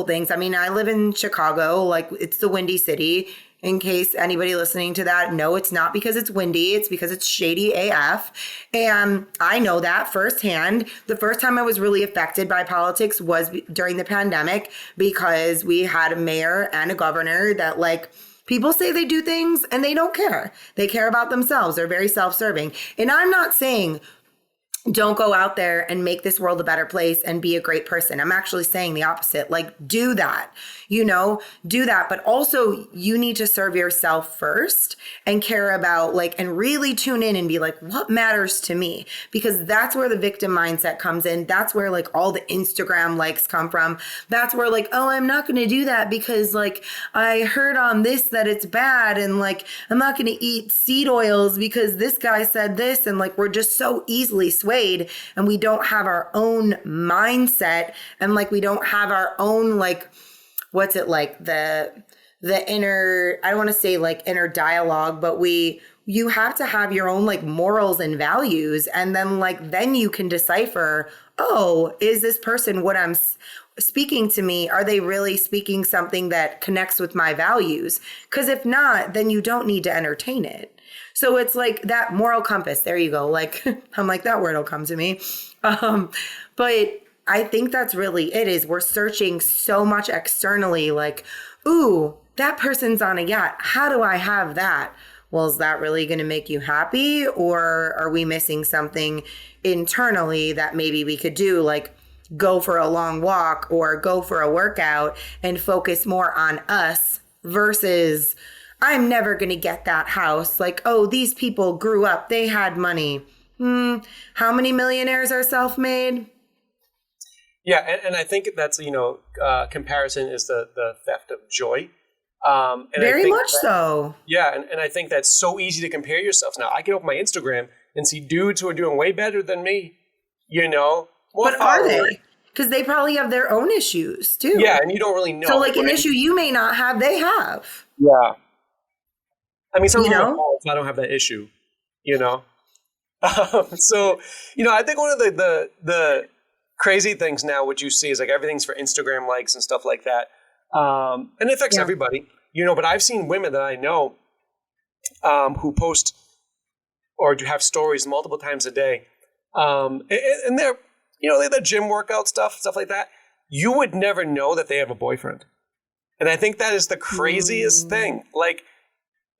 things? I mean, I live in Chicago, like, it's the Windy City. In case anybody listening to that, no, it's not because it's windy. It's because it's shady AF. And I know that firsthand. The first time I was really affected by politics was during the pandemic, because we had a mayor and a governor that, like, People say they do things and they don't care. They care about themselves. They're very self-serving. And I'm not saying don't go out there and make this world a better place and be a great person. I'm actually saying the opposite. Like, do that, do that. But also you need to serve yourself first and care about and really tune in and be like, what matters to me? Because that's where the victim mindset comes in. That's where all the Instagram likes come from. That's where oh, I'm not going to do that because I heard on this that it's bad. And I'm not going to eat seed oils because this guy said this. And we're just so easily swayed. And we don't have our own mindset and we don't have our own what's it the inner, I don't want to say inner dialogue, but you have to have your own morals and values, and then then you can decipher, oh, is this person what I'm speaking to me? Are they really speaking something that connects with my values? Because if not, then you don't need to entertain it. So it's that moral compass. There you go. I'm that word will come to me. But I think that's really it is. We're searching so much externally ooh, that person's on a yacht. How do I have that? Well, is that really going to make you happy? Or are we missing something internally that maybe we could do? Go for a long walk or go for a workout and focus more on us versus I'm never going to get that house. Oh, these people grew up. They had money. How many millionaires are self-made? Yeah, and I think that's, comparison is the theft of joy. And Very much so. Yeah, and I think that's so easy to compare yourselves. Now, I can open my Instagram and see dudes who are doing way better than me, But are they? Because they probably have their own issues, too. Yeah, and you don't really know. So, an issue you may not have, they have. Yeah. I mean, some I don't have that issue, So, I think one of the crazy things now, what you see is everything's for Instagram likes and stuff like that. And it affects everybody, but I've seen women that I know who post or have stories multiple times a day. And they're, they the gym workout stuff like that. You would never know that they have a boyfriend. And I think that is the craziest thing.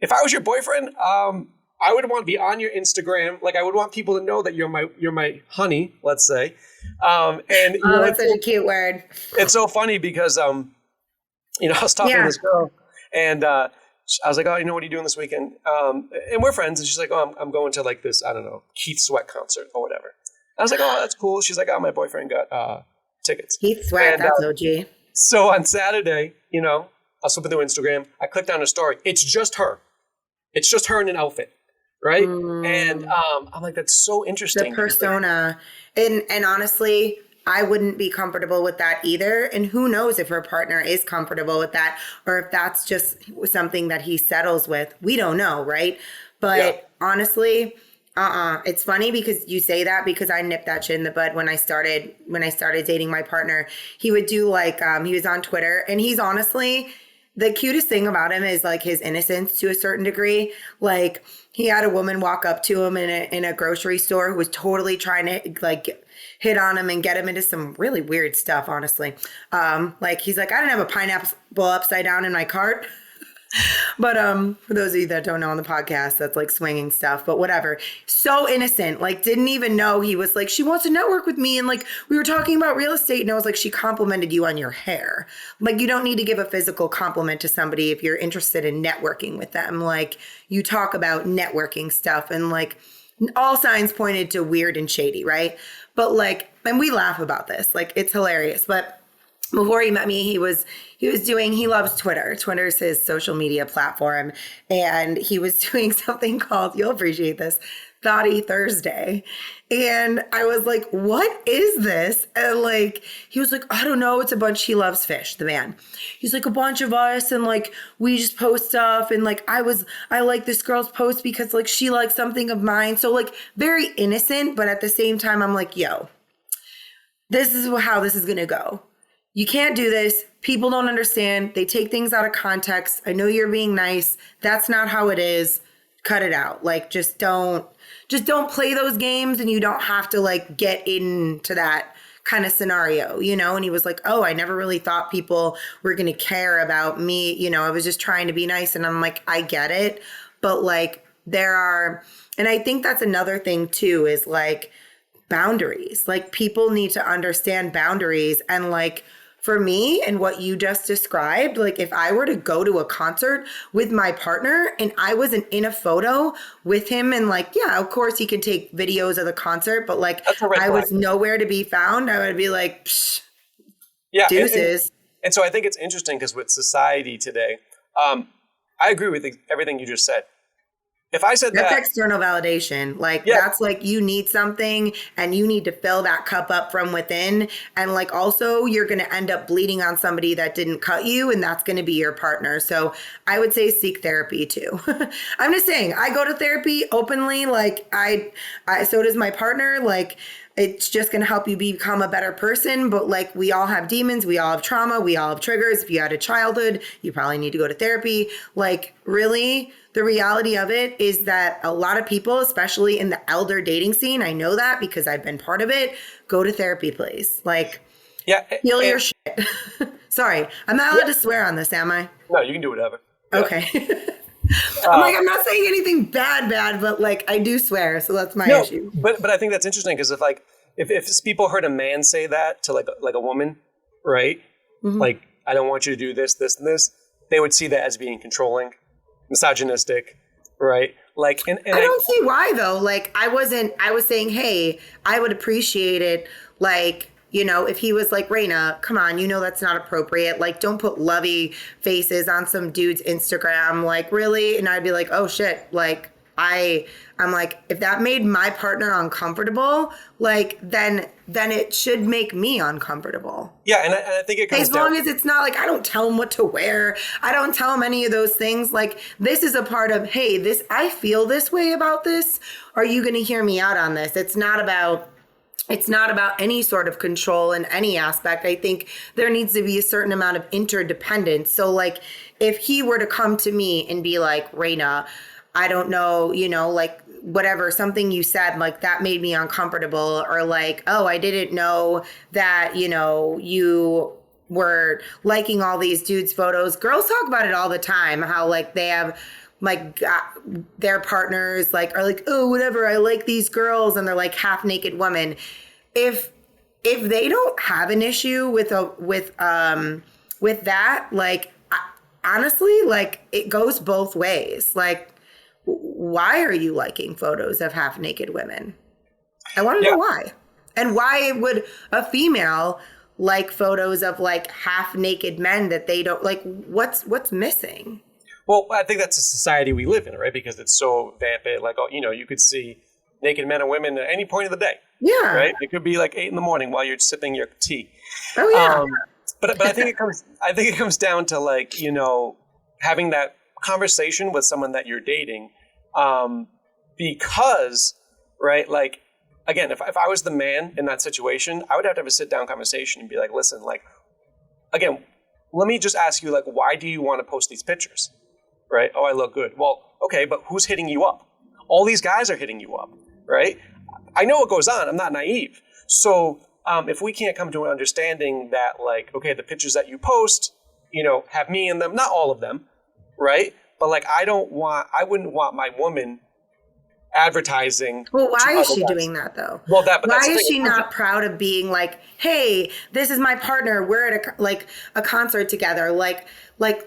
If I was your boyfriend, I would want to be on your Instagram. I would want people to know that you're my honey, let's say. That's such a cute word. It's so funny because, I was talking to this girl and I was like, oh, what are you doing this weekend? And we're friends. And she's like, oh, I'm going to this, I don't know, Keith Sweat concert or whatever. I was like, oh, that's cool. She's like, oh, my boyfriend got tickets. Keith Sweat, that's OG. So on Saturday, I was flipping through Instagram. I clicked on her story. It's just her. It's just her in an outfit, right? And I'm like, that's so interesting. The persona. And honestly, I wouldn't be comfortable with that either. And who knows if her partner is comfortable with that or if that's just something that he settles with. We don't know, right? But honestly, it's funny because you say that because I nipped that shit in the bud when I started dating my partner. He would do he was on Twitter, and he's honestly, the cutest thing about him is his innocence to a certain degree. He had a woman walk up to him in a grocery store who was totally trying to hit on him and get him into some really weird stuff, honestly. He's like, I didn't have a pineapple upside down in my cart. But for those of you that don't know on the podcast, that's swinging stuff, but whatever. So innocent, didn't even know he was she wants to network with me. And we were talking about real estate and I was she complimented you on your hair. You don't need to give a physical compliment to somebody if you're interested in networking with them. You talk about networking stuff and all signs pointed to weird and shady, right? But and we laugh about this, it's hilarious. But before he met me, he loves Twitter. Twitter's his social media platform. And he was doing something called, you'll appreciate this, Thoughty Thursday. And I was like, what is this? And he was like, I don't know. It's a bunch. He loves fish, the man. He's like, a bunch of us. And we just post stuff. And I like this girl's post because she likes something of mine. So very innocent. But at the same time, I'm like, yo, this is how this is going to go. You can't do this. People don't understand. They take things out of context. I know you're being nice. That's not how it is. Cut it out. Just don't play those games, and you don't have to get into that kind of scenario, you know? And he was like, oh, I never really thought people were going to care about me. You know, I was just trying to be nice. And I'm like, I get it. But like and I think that's another thing too, is like boundaries. Like people need to understand boundaries. And like, for me and what you just described, like if I were to go to a concert with my partner and I wasn't in a photo with him and like, yeah, of course he can take videos of the concert, but like I was nowhere to be found, I would be like, psh, yeah, deuces. And so I think it's interesting because with society today, I agree with everything you just said. If I said that's external validation, like that's like you need something and you need to fill that cup up from within. And like also you're going to end up bleeding on somebody that didn't cut you, and that's going to be your partner. So I would say seek therapy too. I'm just saying, I go to therapy openly. Like I so does my partner. Like it's just going to help you become a better person. But like we all have demons, we all have trauma, we all have triggers. If you had a childhood, you probably need to go to therapy. Like really, the reality of it is that a lot of people, especially in the elder dating scene, I know that because I've been part of it, go to therapy, please. Like, heal your shit. Sorry, I'm not allowed to swear on this, am I? No, you can do whatever. Okay. I'm not saying anything bad, but like I do swear, so that's my issue. But I think that's interesting because if people heard a man say that to like a woman, right? Mm-hmm. Like, I don't want you to do this, this, and this, they would see that as being controlling, misogynistic, right? Like, and I don't see why though. Like I was saying, hey, I would appreciate it. Like, you know, if he was like, Reyna, come on, you know, that's not appropriate. Like, don't put lovey faces on some dude's Instagram. Like, really? And I'd be like, oh shit. Like I'm like, if that made my partner uncomfortable, like, then it should make me uncomfortable. Yeah, and I think it comes as long as it's not like, I don't tell him what to wear. I don't tell him any of those things. Like, this is a part of, hey, I feel this way about this. Are you going to hear me out on this? It's not about any sort of control in any aspect. I think there needs to be a certain amount of interdependence. So like, if he were to come to me and be like, Reyna, I don't know, you know, like whatever, something you said, like that made me uncomfortable, or like, oh, I didn't know that, you know, you were liking all these dudes' photos. Girls talk about it all the time, how like they have like their partners like are like, oh, whatever, I like these girls, and they're like half naked women. If they don't have an issue with that, like honestly, like it goes both ways. Like, why are you liking photos of half naked women? I want to know why. And why would a female like photos of like half naked men that they don't like? What's missing? Well, I think that's a society we live in, right? Because it's so vamped. Like, you know, you could see naked men and women at any point of the day. Yeah. Right? It could be like 8 a.m. while you're sipping your tea. Oh yeah. But I think it comes down to like, you know, having that conversation with someone that you're dating, because, right, like, again, if I was the man in that situation, I would have to have a sit down conversation and be like, listen, like, again, let me just ask you, like, why do you want to post these pictures? Right? Oh, I look good. Well, okay, but who's hitting you up? All these guys are hitting you up, right? I know what goes on. I'm not naive. So if we can't come to an understanding that, like, okay, the pictures that you post, you know, have me in them, not all of them, right? But like, I wouldn't want my woman advertising. Well, why is she doing that though? Well, why is she not proud of being like, hey, this is my partner, we're at a concert together? Like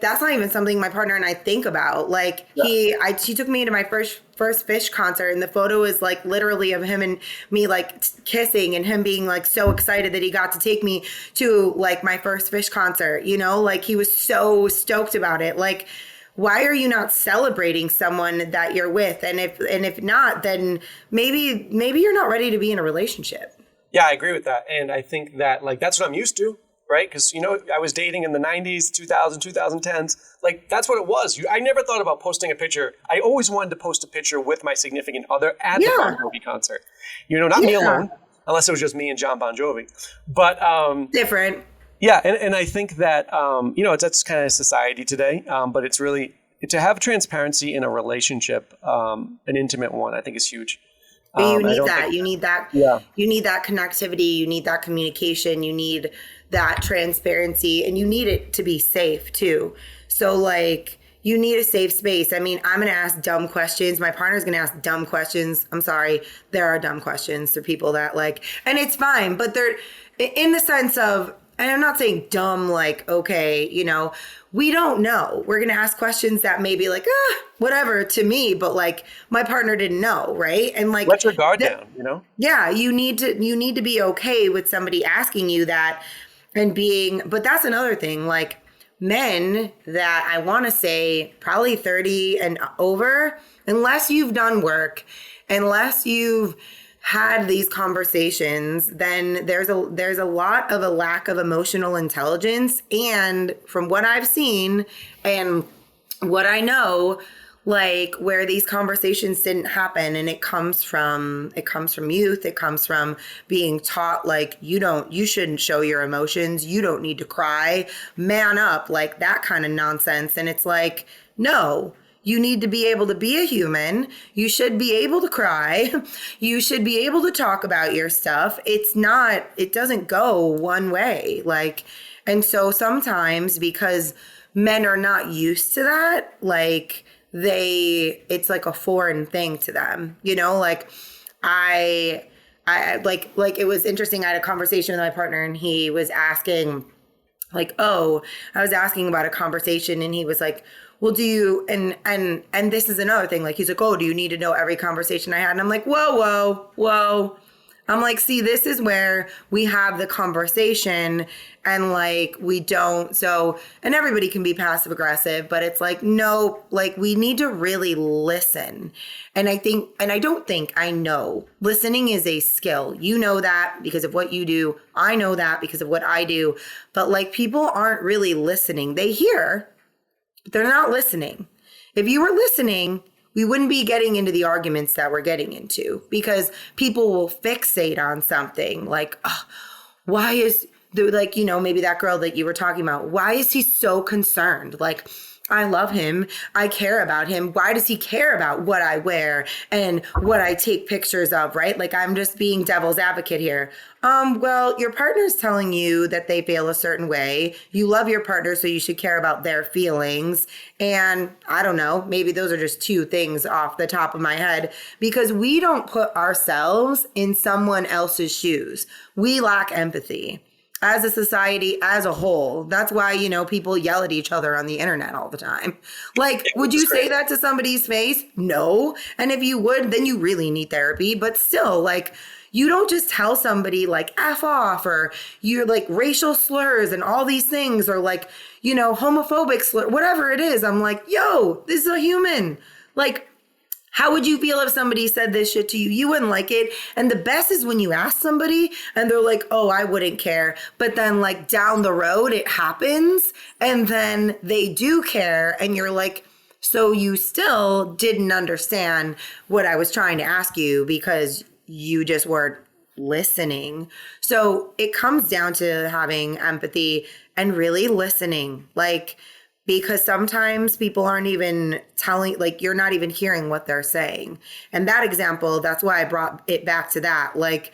that's not even something my partner and I think about. Like she took me to my first Fish concert, and the photo is like literally of him and me like kissing, and him being like so excited that he got to take me to like my first Fish concert, you know, like he was so stoked about it. Like, why are you not celebrating someone that you're with? And if not, then maybe you're not ready to be in a relationship. Yeah, I agree with that. And I think that like, that's what I'm used to, right? Because, you know, I was dating in the 90s, 2010s. Like, that's what it was. I never thought about posting a picture. I always wanted to post a picture with my significant other at the Bon Jovi concert. You know, not me alone, unless it was just me and John Bon Jovi. But different. Yeah, and I think that, you know, that's kind of society today, but it's really, to have transparency in a relationship, an intimate one, I think is huge. But you I need don't that. think, You need that. yeah. You need that connectivity. You need that communication. You need that transparency, and you need it to be safe too. So like, you need a safe space. I mean, I'm going to ask dumb questions. My partner's going to ask dumb questions. I'm sorry. There are dumb questions for people that like, and it's fine, but they're in the sense of, and I'm not saying dumb, like, okay, you know, we don't know. We're going to ask questions that may be like, whatever to me, but like my partner didn't know. Right. And like, Let your guard down, you know? yeah, you need to be okay with somebody asking you that and being, but that's another thing. Like, men that I want to say probably 30 and over, unless you've done work, unless you've had these conversations, then there's a lot of a lack of emotional intelligence. And from what I've seen and what I know, like where these conversations didn't happen, and it comes from youth, it comes from being taught like you shouldn't show your emotions, you don't need to cry, man up, like that kind of nonsense. And it's like, no, you need to be able to be a human. You should be able to cry. You should be able to talk about your stuff. It doesn't go one way. Like, and so sometimes because men are not used to that, like it's like a foreign thing to them, you know, like I like it was interesting. I had a conversation with my partner and he was asking like, oh, I was asking about a conversation and he was like, well, do you, and this is another thing. Like, he's like, oh, do you need to know every conversation I had? And I'm like, whoa. I'm like, see, this is where we have the conversation and like, we don't. So, and everybody can be passive aggressive, but it's like, no, like we need to really listen. And I know listening is a skill. You know that because of what you do. I know that because of what I do. But like, people aren't really listening. They hear, but they're not listening. If you were listening, we wouldn't be getting into the arguments that we're getting into, because people will fixate on something like, oh, why is like, you know, maybe that girl that you were talking about, why is he so concerned? Like, I love him. I care about him. Why does he care about what I wear and what I take pictures of, right? Like, I'm just being devil's advocate here. Well, your partner's telling you that they feel a certain way. You love your partner, so you should care about their feelings. And I don't know, maybe those are just two things off the top of my head, because we don't put ourselves in someone else's shoes. We lack empathy. As a society, as a whole. That's why, you know, people yell at each other on the internet all the time. Like, would you say that to somebody's face? No. And if you would, then you really need therapy. But still, like, you don't just tell somebody like F off, or you're like racial slurs and all these things, or like, you know, homophobic slur, whatever it is. I'm like, yo, this is a human. Like, how would you feel if somebody said this shit to you? You wouldn't like it. And the best is when you ask somebody and they're like, oh, I wouldn't care. But then like down the road, it happens. And then they do care. And you're like, so you still didn't understand what I was trying to ask you because you just weren't listening. So it comes down to having empathy and really listening. Like, because sometimes people aren't even telling, like, you're not even hearing what they're saying. And that example, that's why I brought it back to that. Like,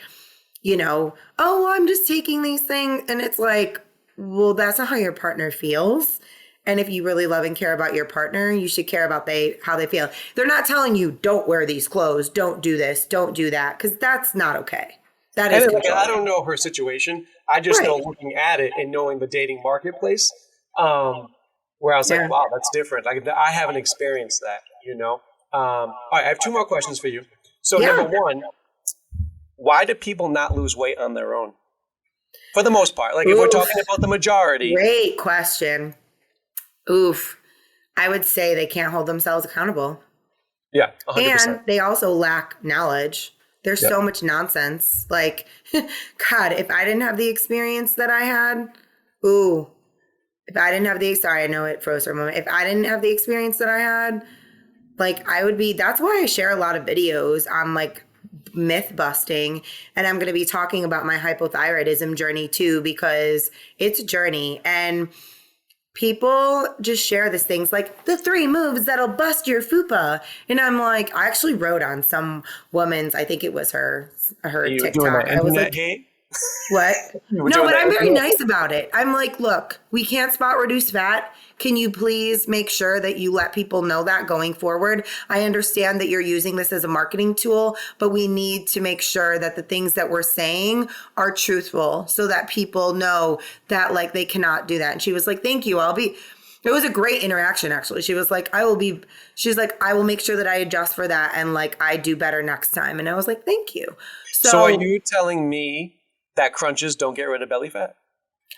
you know, oh, I'm just taking these things. And it's like, well, that's not how your partner feels. And if you really love and care about your partner, you should care about how they feel. They're not telling you, don't wear these clothes, don't do this, don't do that, because that's not okay. That is controlling. I don't know her situation. I just know looking at it and knowing the dating marketplace, where I was like, wow, that's different. Like, I haven't experienced that, you know? All right, I have two more questions for you. So number one, why do people not lose weight on their own? For the most part. Like, if we're talking about the majority. Great question. Oof. I would say they can't hold themselves accountable. Yeah, 100%. And they also lack knowledge. There's so much nonsense. Like, God, if I didn't have the experience that I had, if I didn't have sorry, I know it froze for a moment. If I didn't have the experience that I had, like, that's why I share a lot of videos on like myth busting. And I'm going to be talking about my hypothyroidism journey too, because it's a journey. And people just share these things like the 3 moves that'll bust your fupa. And I'm like, I actually wrote on some woman's, I think it was her You TikTok. doing that I was internet like, hate? what? We're No, doing but that I'm very internet nice about it. I'm like, look, we can't spot reduce fat. Can you please make sure that you let people know that going forward? I understand that you're using this as a marketing tool, but we need to make sure that the things that we're saying are truthful so that people know that like they cannot do that. And she was like, thank you. It was a great interaction, actually. She was like, I will make sure that I adjust for that and like I do better next time. And I was like, thank you. So are you telling me that crunches don't get rid of belly fat?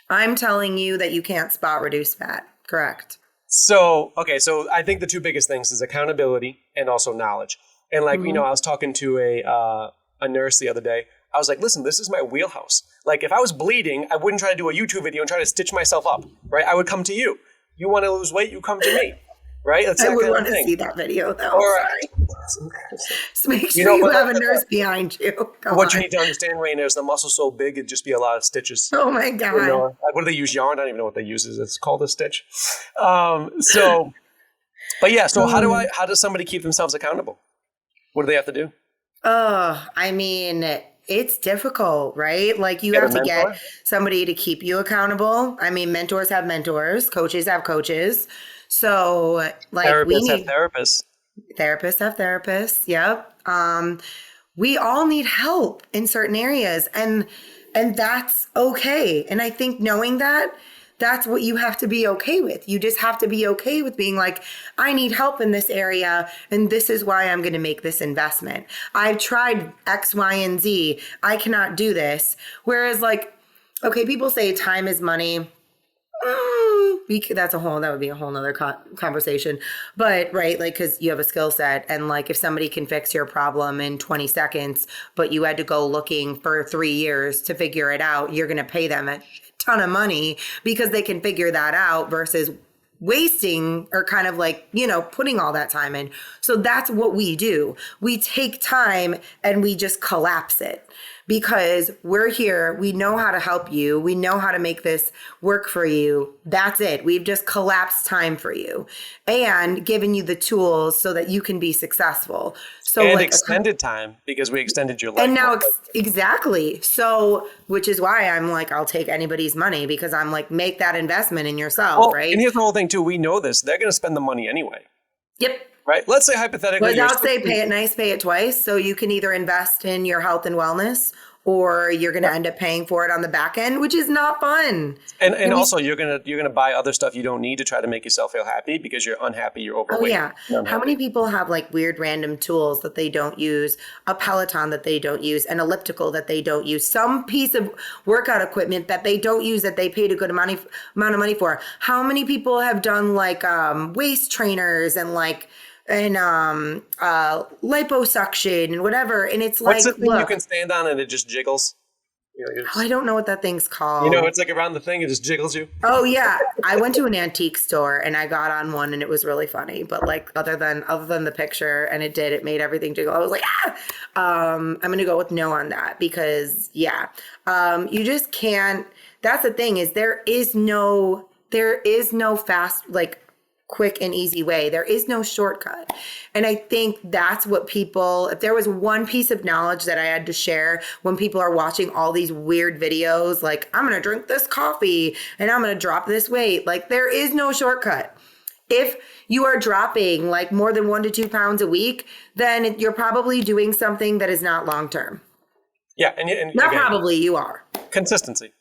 I'm telling you that you can't spot reduce fat. Correct. So, okay, so I think the 2 biggest things is accountability and also knowledge. And like, you know, I was talking to a nurse the other day. I was like, listen, this is my wheelhouse. Like if I was bleeding, I wouldn't try to do a YouTube video and try to stitch myself up, right? I would come to you. You want to lose weight, you come to me, right? That's I that would kind want of to thing. see that video, though. Or, Just make sure you have a nurse behind you. What you need to understand, Reyna, is the muscle's so big, it'd just be a lot of stitches. Oh my God. You know, what do they use? Yarn? I don't even know what they use. It's called a stitch. But yeah, so how does somebody keep themselves accountable? What do they have to do? I mean, it's difficult, right? Like you have to get somebody to keep you accountable. I mean, mentors have mentors, coaches have coaches. So like therapists have therapists. Therapists have therapists. Yep. We all need help in certain areas and that's okay. And I think knowing that, that's what you have to be okay with. You just have to be okay with being like, I need help in this area, and this is why I'm going to make this investment. I've tried X, Y, and Z. I cannot do this. Whereas like, okay, people say time is money. That would be a whole nother conversation. But right, like, because you have a skill set, and like if somebody can fix your problem in 20 seconds, but you had to go looking for 3 years to figure it out, you're going to pay them a ton of money because they can figure that out versus wasting or kind of like, you know, putting all that time in. So that's what we do. We take time and we just collapse it because we're here. We know how to help you. We know how to make this work for you. That's it. We've just collapsed time for you and given you the tools so that you can be successful. So and like extended time because we extended your life. And now, exactly. So, which is why I'm like, I'll take anybody's money because I'm like, make that investment in yourself, right? And here's the whole thing too. We know this. They're going to spend the money anyway. Yep. Right? Let's say hypothetically. Without say pay it nice, pay it twice. So you can either invest in your health and wellness or you're going to end up paying for it on the back end, which is not fun. And also you're going to buy other stuff you don't need to try to make yourself feel happy because you're unhappy, you're overweight. Oh yeah. How many people have like weird random tools that they don't use, a Peloton that they don't use, an elliptical that they don't use, some piece of workout equipment that they don't use that they paid a good amount of money for? How many people have done like waist trainers and like liposuction and whatever, and it's like, what's the thing you can stand on and it just jiggles? You know, I don't know what that thing's called. You know, it's like around the thing, it just jiggles you. Oh yeah, I went to an antique store and I got on one and it was really funny. But like other than the picture, and it made everything jiggle. I was like, I'm gonna go with no on that because you just can't. That's the thing is there is no fast like quick and easy way. There is no shortcut. And I think that's what people, if there was one piece of knowledge that I had to share when people are watching all these weird videos, like I'm going to drink this coffee and I'm going to drop this weight, like there is no shortcut. If you are dropping like more than 1 to 2 pounds a week, then you're probably doing something that is not long-term. Yeah. And not again, probably, you are. Consistency.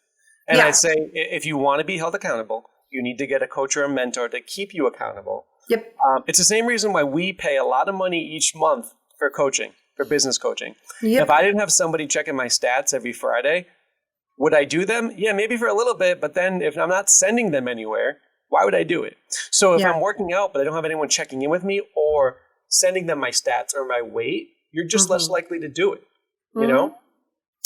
And I'd say if you want to be held accountable, you need to get a coach or a mentor to keep you accountable. Yep. It's the same reason why we pay a lot of money each month for coaching, for business coaching. Yep. If I didn't have somebody checking my stats every Friday, would I do them? Yeah, maybe for a little bit, but then if I'm not sending them anywhere, why would I do it? So if I'm working out, but I don't have anyone checking in with me or sending them my stats or my weight, you're just less likely to do it, you know?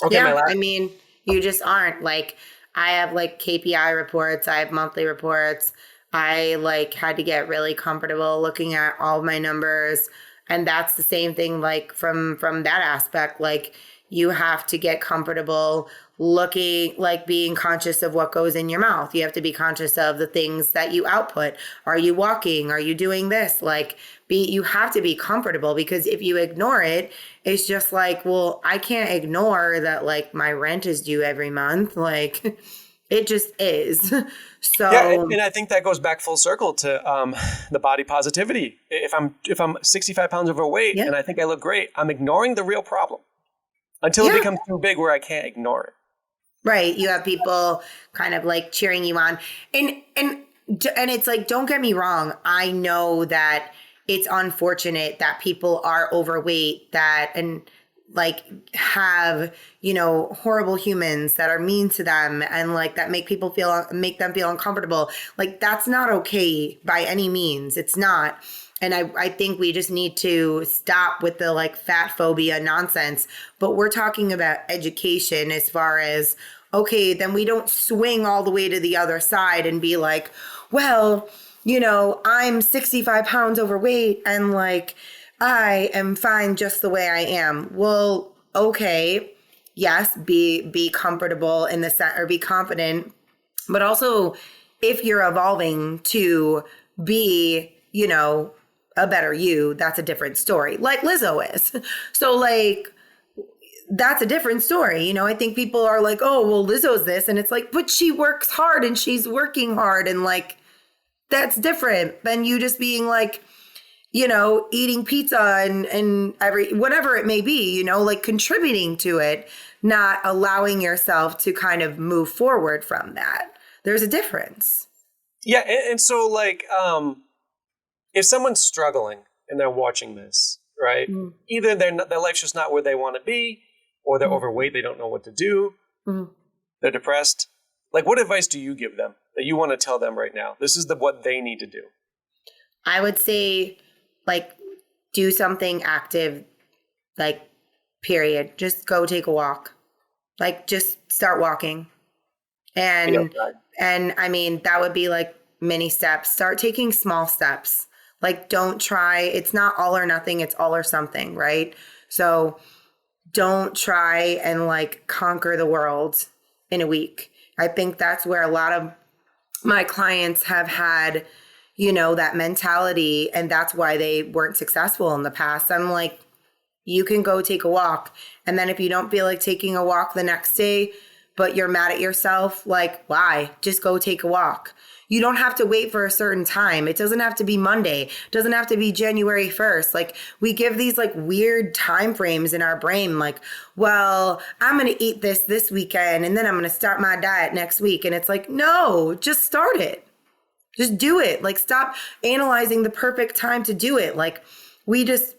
Okay, I mean, you just aren't. Like, I have like KPI reports. I have monthly reports. I like had to get really comfortable looking at all my numbers. And that's the same thing like from that aspect. Like you have to get comfortable being conscious of what goes in your mouth. You have to be conscious of the things that you output. Are you walking? Are you doing this? You have to be comfortable, because if you ignore it, it's just like, well, I can't ignore that, like, my rent is due every month. Like, it just is. So yeah, and I think that goes back full circle to the body positivity. If I'm 65 pounds overweight and I think I look great, I'm ignoring the real problem until it becomes too big where I can't ignore it. Right. You have people kind of like cheering you on. And it's like, don't get me wrong. I know that it's unfortunate that people are overweight and like have, horrible humans that are mean to them and like that make them feel uncomfortable. Like, that's not okay by any means. It's not. And I think we just need to stop with the like fat phobia nonsense. But we're talking about education as far as, okay, then we don't swing all the way to the other side and be like, well, I'm 65 pounds overweight and like I am fine just the way I am. Well, okay, yes, be comfortable in the set or be confident. But also, if you're evolving to be, a better you, that's a different story, like Lizzo is. So like, that's a different story. I think people are like, oh, well, Lizzo's this. And it's like, but she works hard and she's working hard. And like, that's different than you just being like, eating pizza and whatever it may be, like contributing to it, not allowing yourself to kind of move forward from that. There's a difference. Yeah. And so like, if someone's struggling and they're watching this, right? Mm. Either their life's just not where they want to be, or they're overweight, they don't know what to do, they're depressed. Like, what advice do you give them that you want to tell them right now? This is what they need to do. I would say, like, do something active, like, period. Just go take a walk. Like, just start walking. And I mean, that would be like mini steps. Start taking small steps. Like, don't try. It's not all or nothing. It's all or something, right? So don't try and like conquer the world in a week. I think that's where a lot of my clients have had, that mentality, and that's why they weren't successful in the past. I'm like, you can go take a walk. And then if you don't feel like taking a walk the next day, but you're mad at yourself, like, why? Just go take a walk. You don't have to wait for a certain time. It doesn't have to be Monday. It doesn't have to be January 1st. Like, we give these like weird time frames in our brain. Like, well, I'm going to eat this weekend and then I'm going to start my diet next week. And it's like, no, just start it. Just do it. Like, stop analyzing the perfect time to do it. Like, we just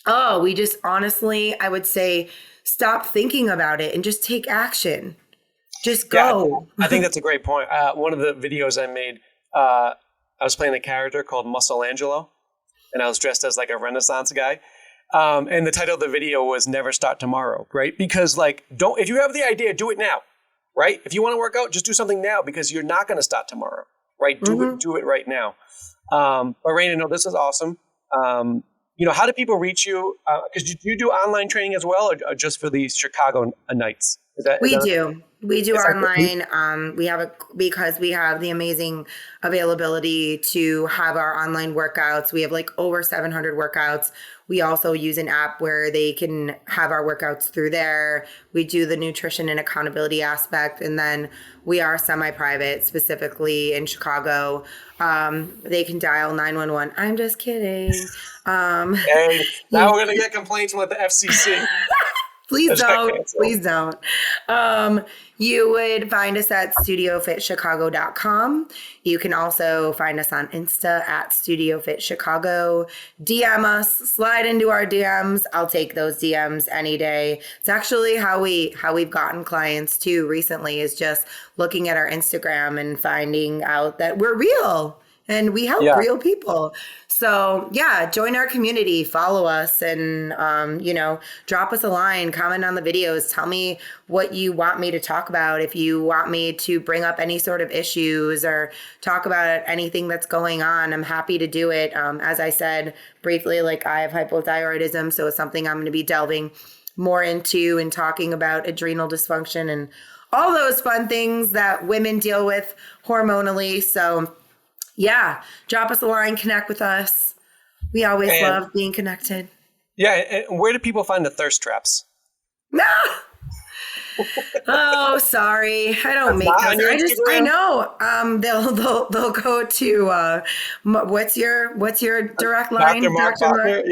honestly, I would say, stop thinking about it and just take action. Just go. Yeah, I think that's a great point. One of the videos I made, I was playing a character called Michelangelo, and I was dressed as like a Renaissance guy. And the title of the video was "Never Start Tomorrow," right? Because like, if you have the idea, do it now, right? If you want to work out, just do something now, because you're not going to start tomorrow, right? Do it right now. But Reyna, no, this is awesome. How do people reach you? Because you do online training as well, or just for the Chicago nights? We do online. Because we have the amazing availability to have our online workouts. We have like over 700 workouts. We also use an app where they can have our workouts through there. We do the nutrition and accountability aspect. And then we are semi-private, specifically in Chicago. They can dial 911. I'm just kidding. Hey, now we're going to get complaints with the FCC. Please don't. You would find us at studiofitchicago.com. You can also find us on Insta at studiofitchicago. DM us, slide into our DMs. I'll take those DMs any day. It's actually how we've gotten clients too recently, is just looking at our Instagram and finding out that we're real and we help real people. So yeah, join our community, follow us, and, drop us a line, comment on the videos, tell me what you want me to talk about. If you want me to bring up any sort of issues or talk about anything that's going on, I'm happy to do it. As I said briefly, like, I have hypothyroidism, so it's something I'm going to be delving more into and talking about adrenal dysfunction and all those fun things that women deal with hormonally. So yeah, drop us a line, connect with us. We always love being connected. Yeah, and where do people find the thirst traps? No. Oh, sorry. I don't make those. I know. They'll go to what's your direct line, Dr. Marc Bochner?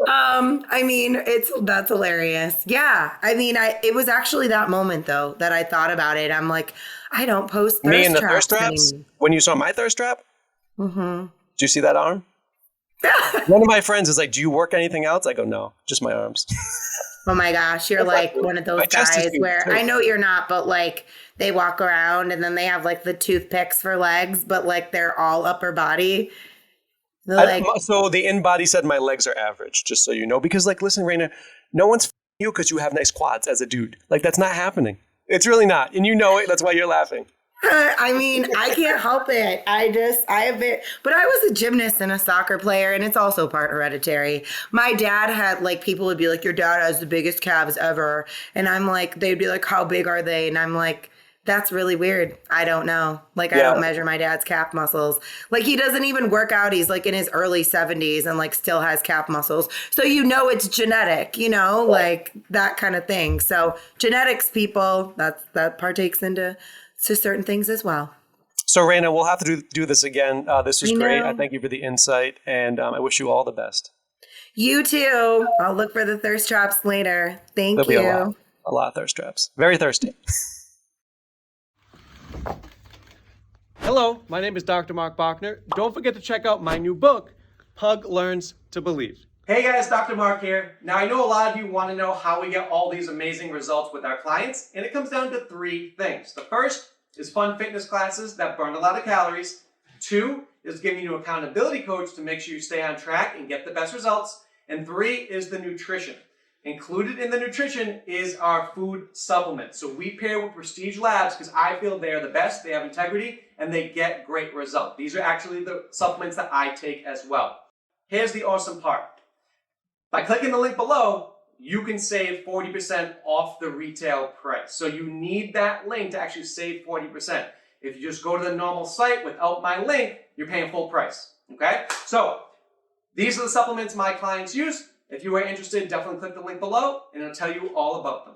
I mean, that's hilarious. Yeah. I mean, it was actually that moment though that I thought about it. I'm like, I don't post me and the thirst traps anymore. When you saw my thirst trap, did you see that arm? One of my friends is like, "Do you work anything else?" I go, "No, just my arms." Oh my gosh, you're like one of those guys where I know you're not, but like they walk around and then they have like the toothpicks for legs, but like they're all upper body. So the in-body said my legs are average, just so you know. Because like, listen, Reyna, no one's you because you have nice quads as a dude. Like that's not happening. It's really not. And you know it. That's why you're laughing. I mean, I can't help it. But I was a gymnast and a soccer player, and it's also part hereditary. My dad had like, people would be like, your dad has the biggest calves ever. And I'm like, they'd be like, how big are they? And I'm like, that's really weird. I don't know. Like, I don't measure my dad's calf muscles. Like, he doesn't even work out. He's like in his early 70s and like still has calf muscles. So, it's genetic, like that kind of thing. So genetics, people, that partakes into certain things as well. So Reyna, we'll have to do this again. This was great. I thank you for the insight, and I wish you all the best. You too. I'll look for the thirst traps later. Thank you. There'll be a lot of thirst traps. Very thirsty. Hello, my name is Dr. Marc Bochner. Don't forget to check out my new book, Pug Learns to Believe. Hey guys, Dr. Marc here. Now I know a lot of you want to know how we get all these amazing results with our clients, and it comes down to 3 things. The first is fun fitness classes that burn a lot of calories. 2 is giving you an accountability coach to make sure you stay on track and get the best results. And 3 is the nutrition. Included in the nutrition is our food supplements. So we pair with Prestige Labs because I feel they are the best, they have integrity, and they get great results. These are actually the supplements that I take as well. Here's the awesome part. By clicking the link below, you can save 40% off the retail price. So you need that link to actually save 40%. If you just go to the normal site without my link, you're paying full price, okay? So these are the supplements my clients use. If you are interested, definitely click the link below and it'll tell you all about them.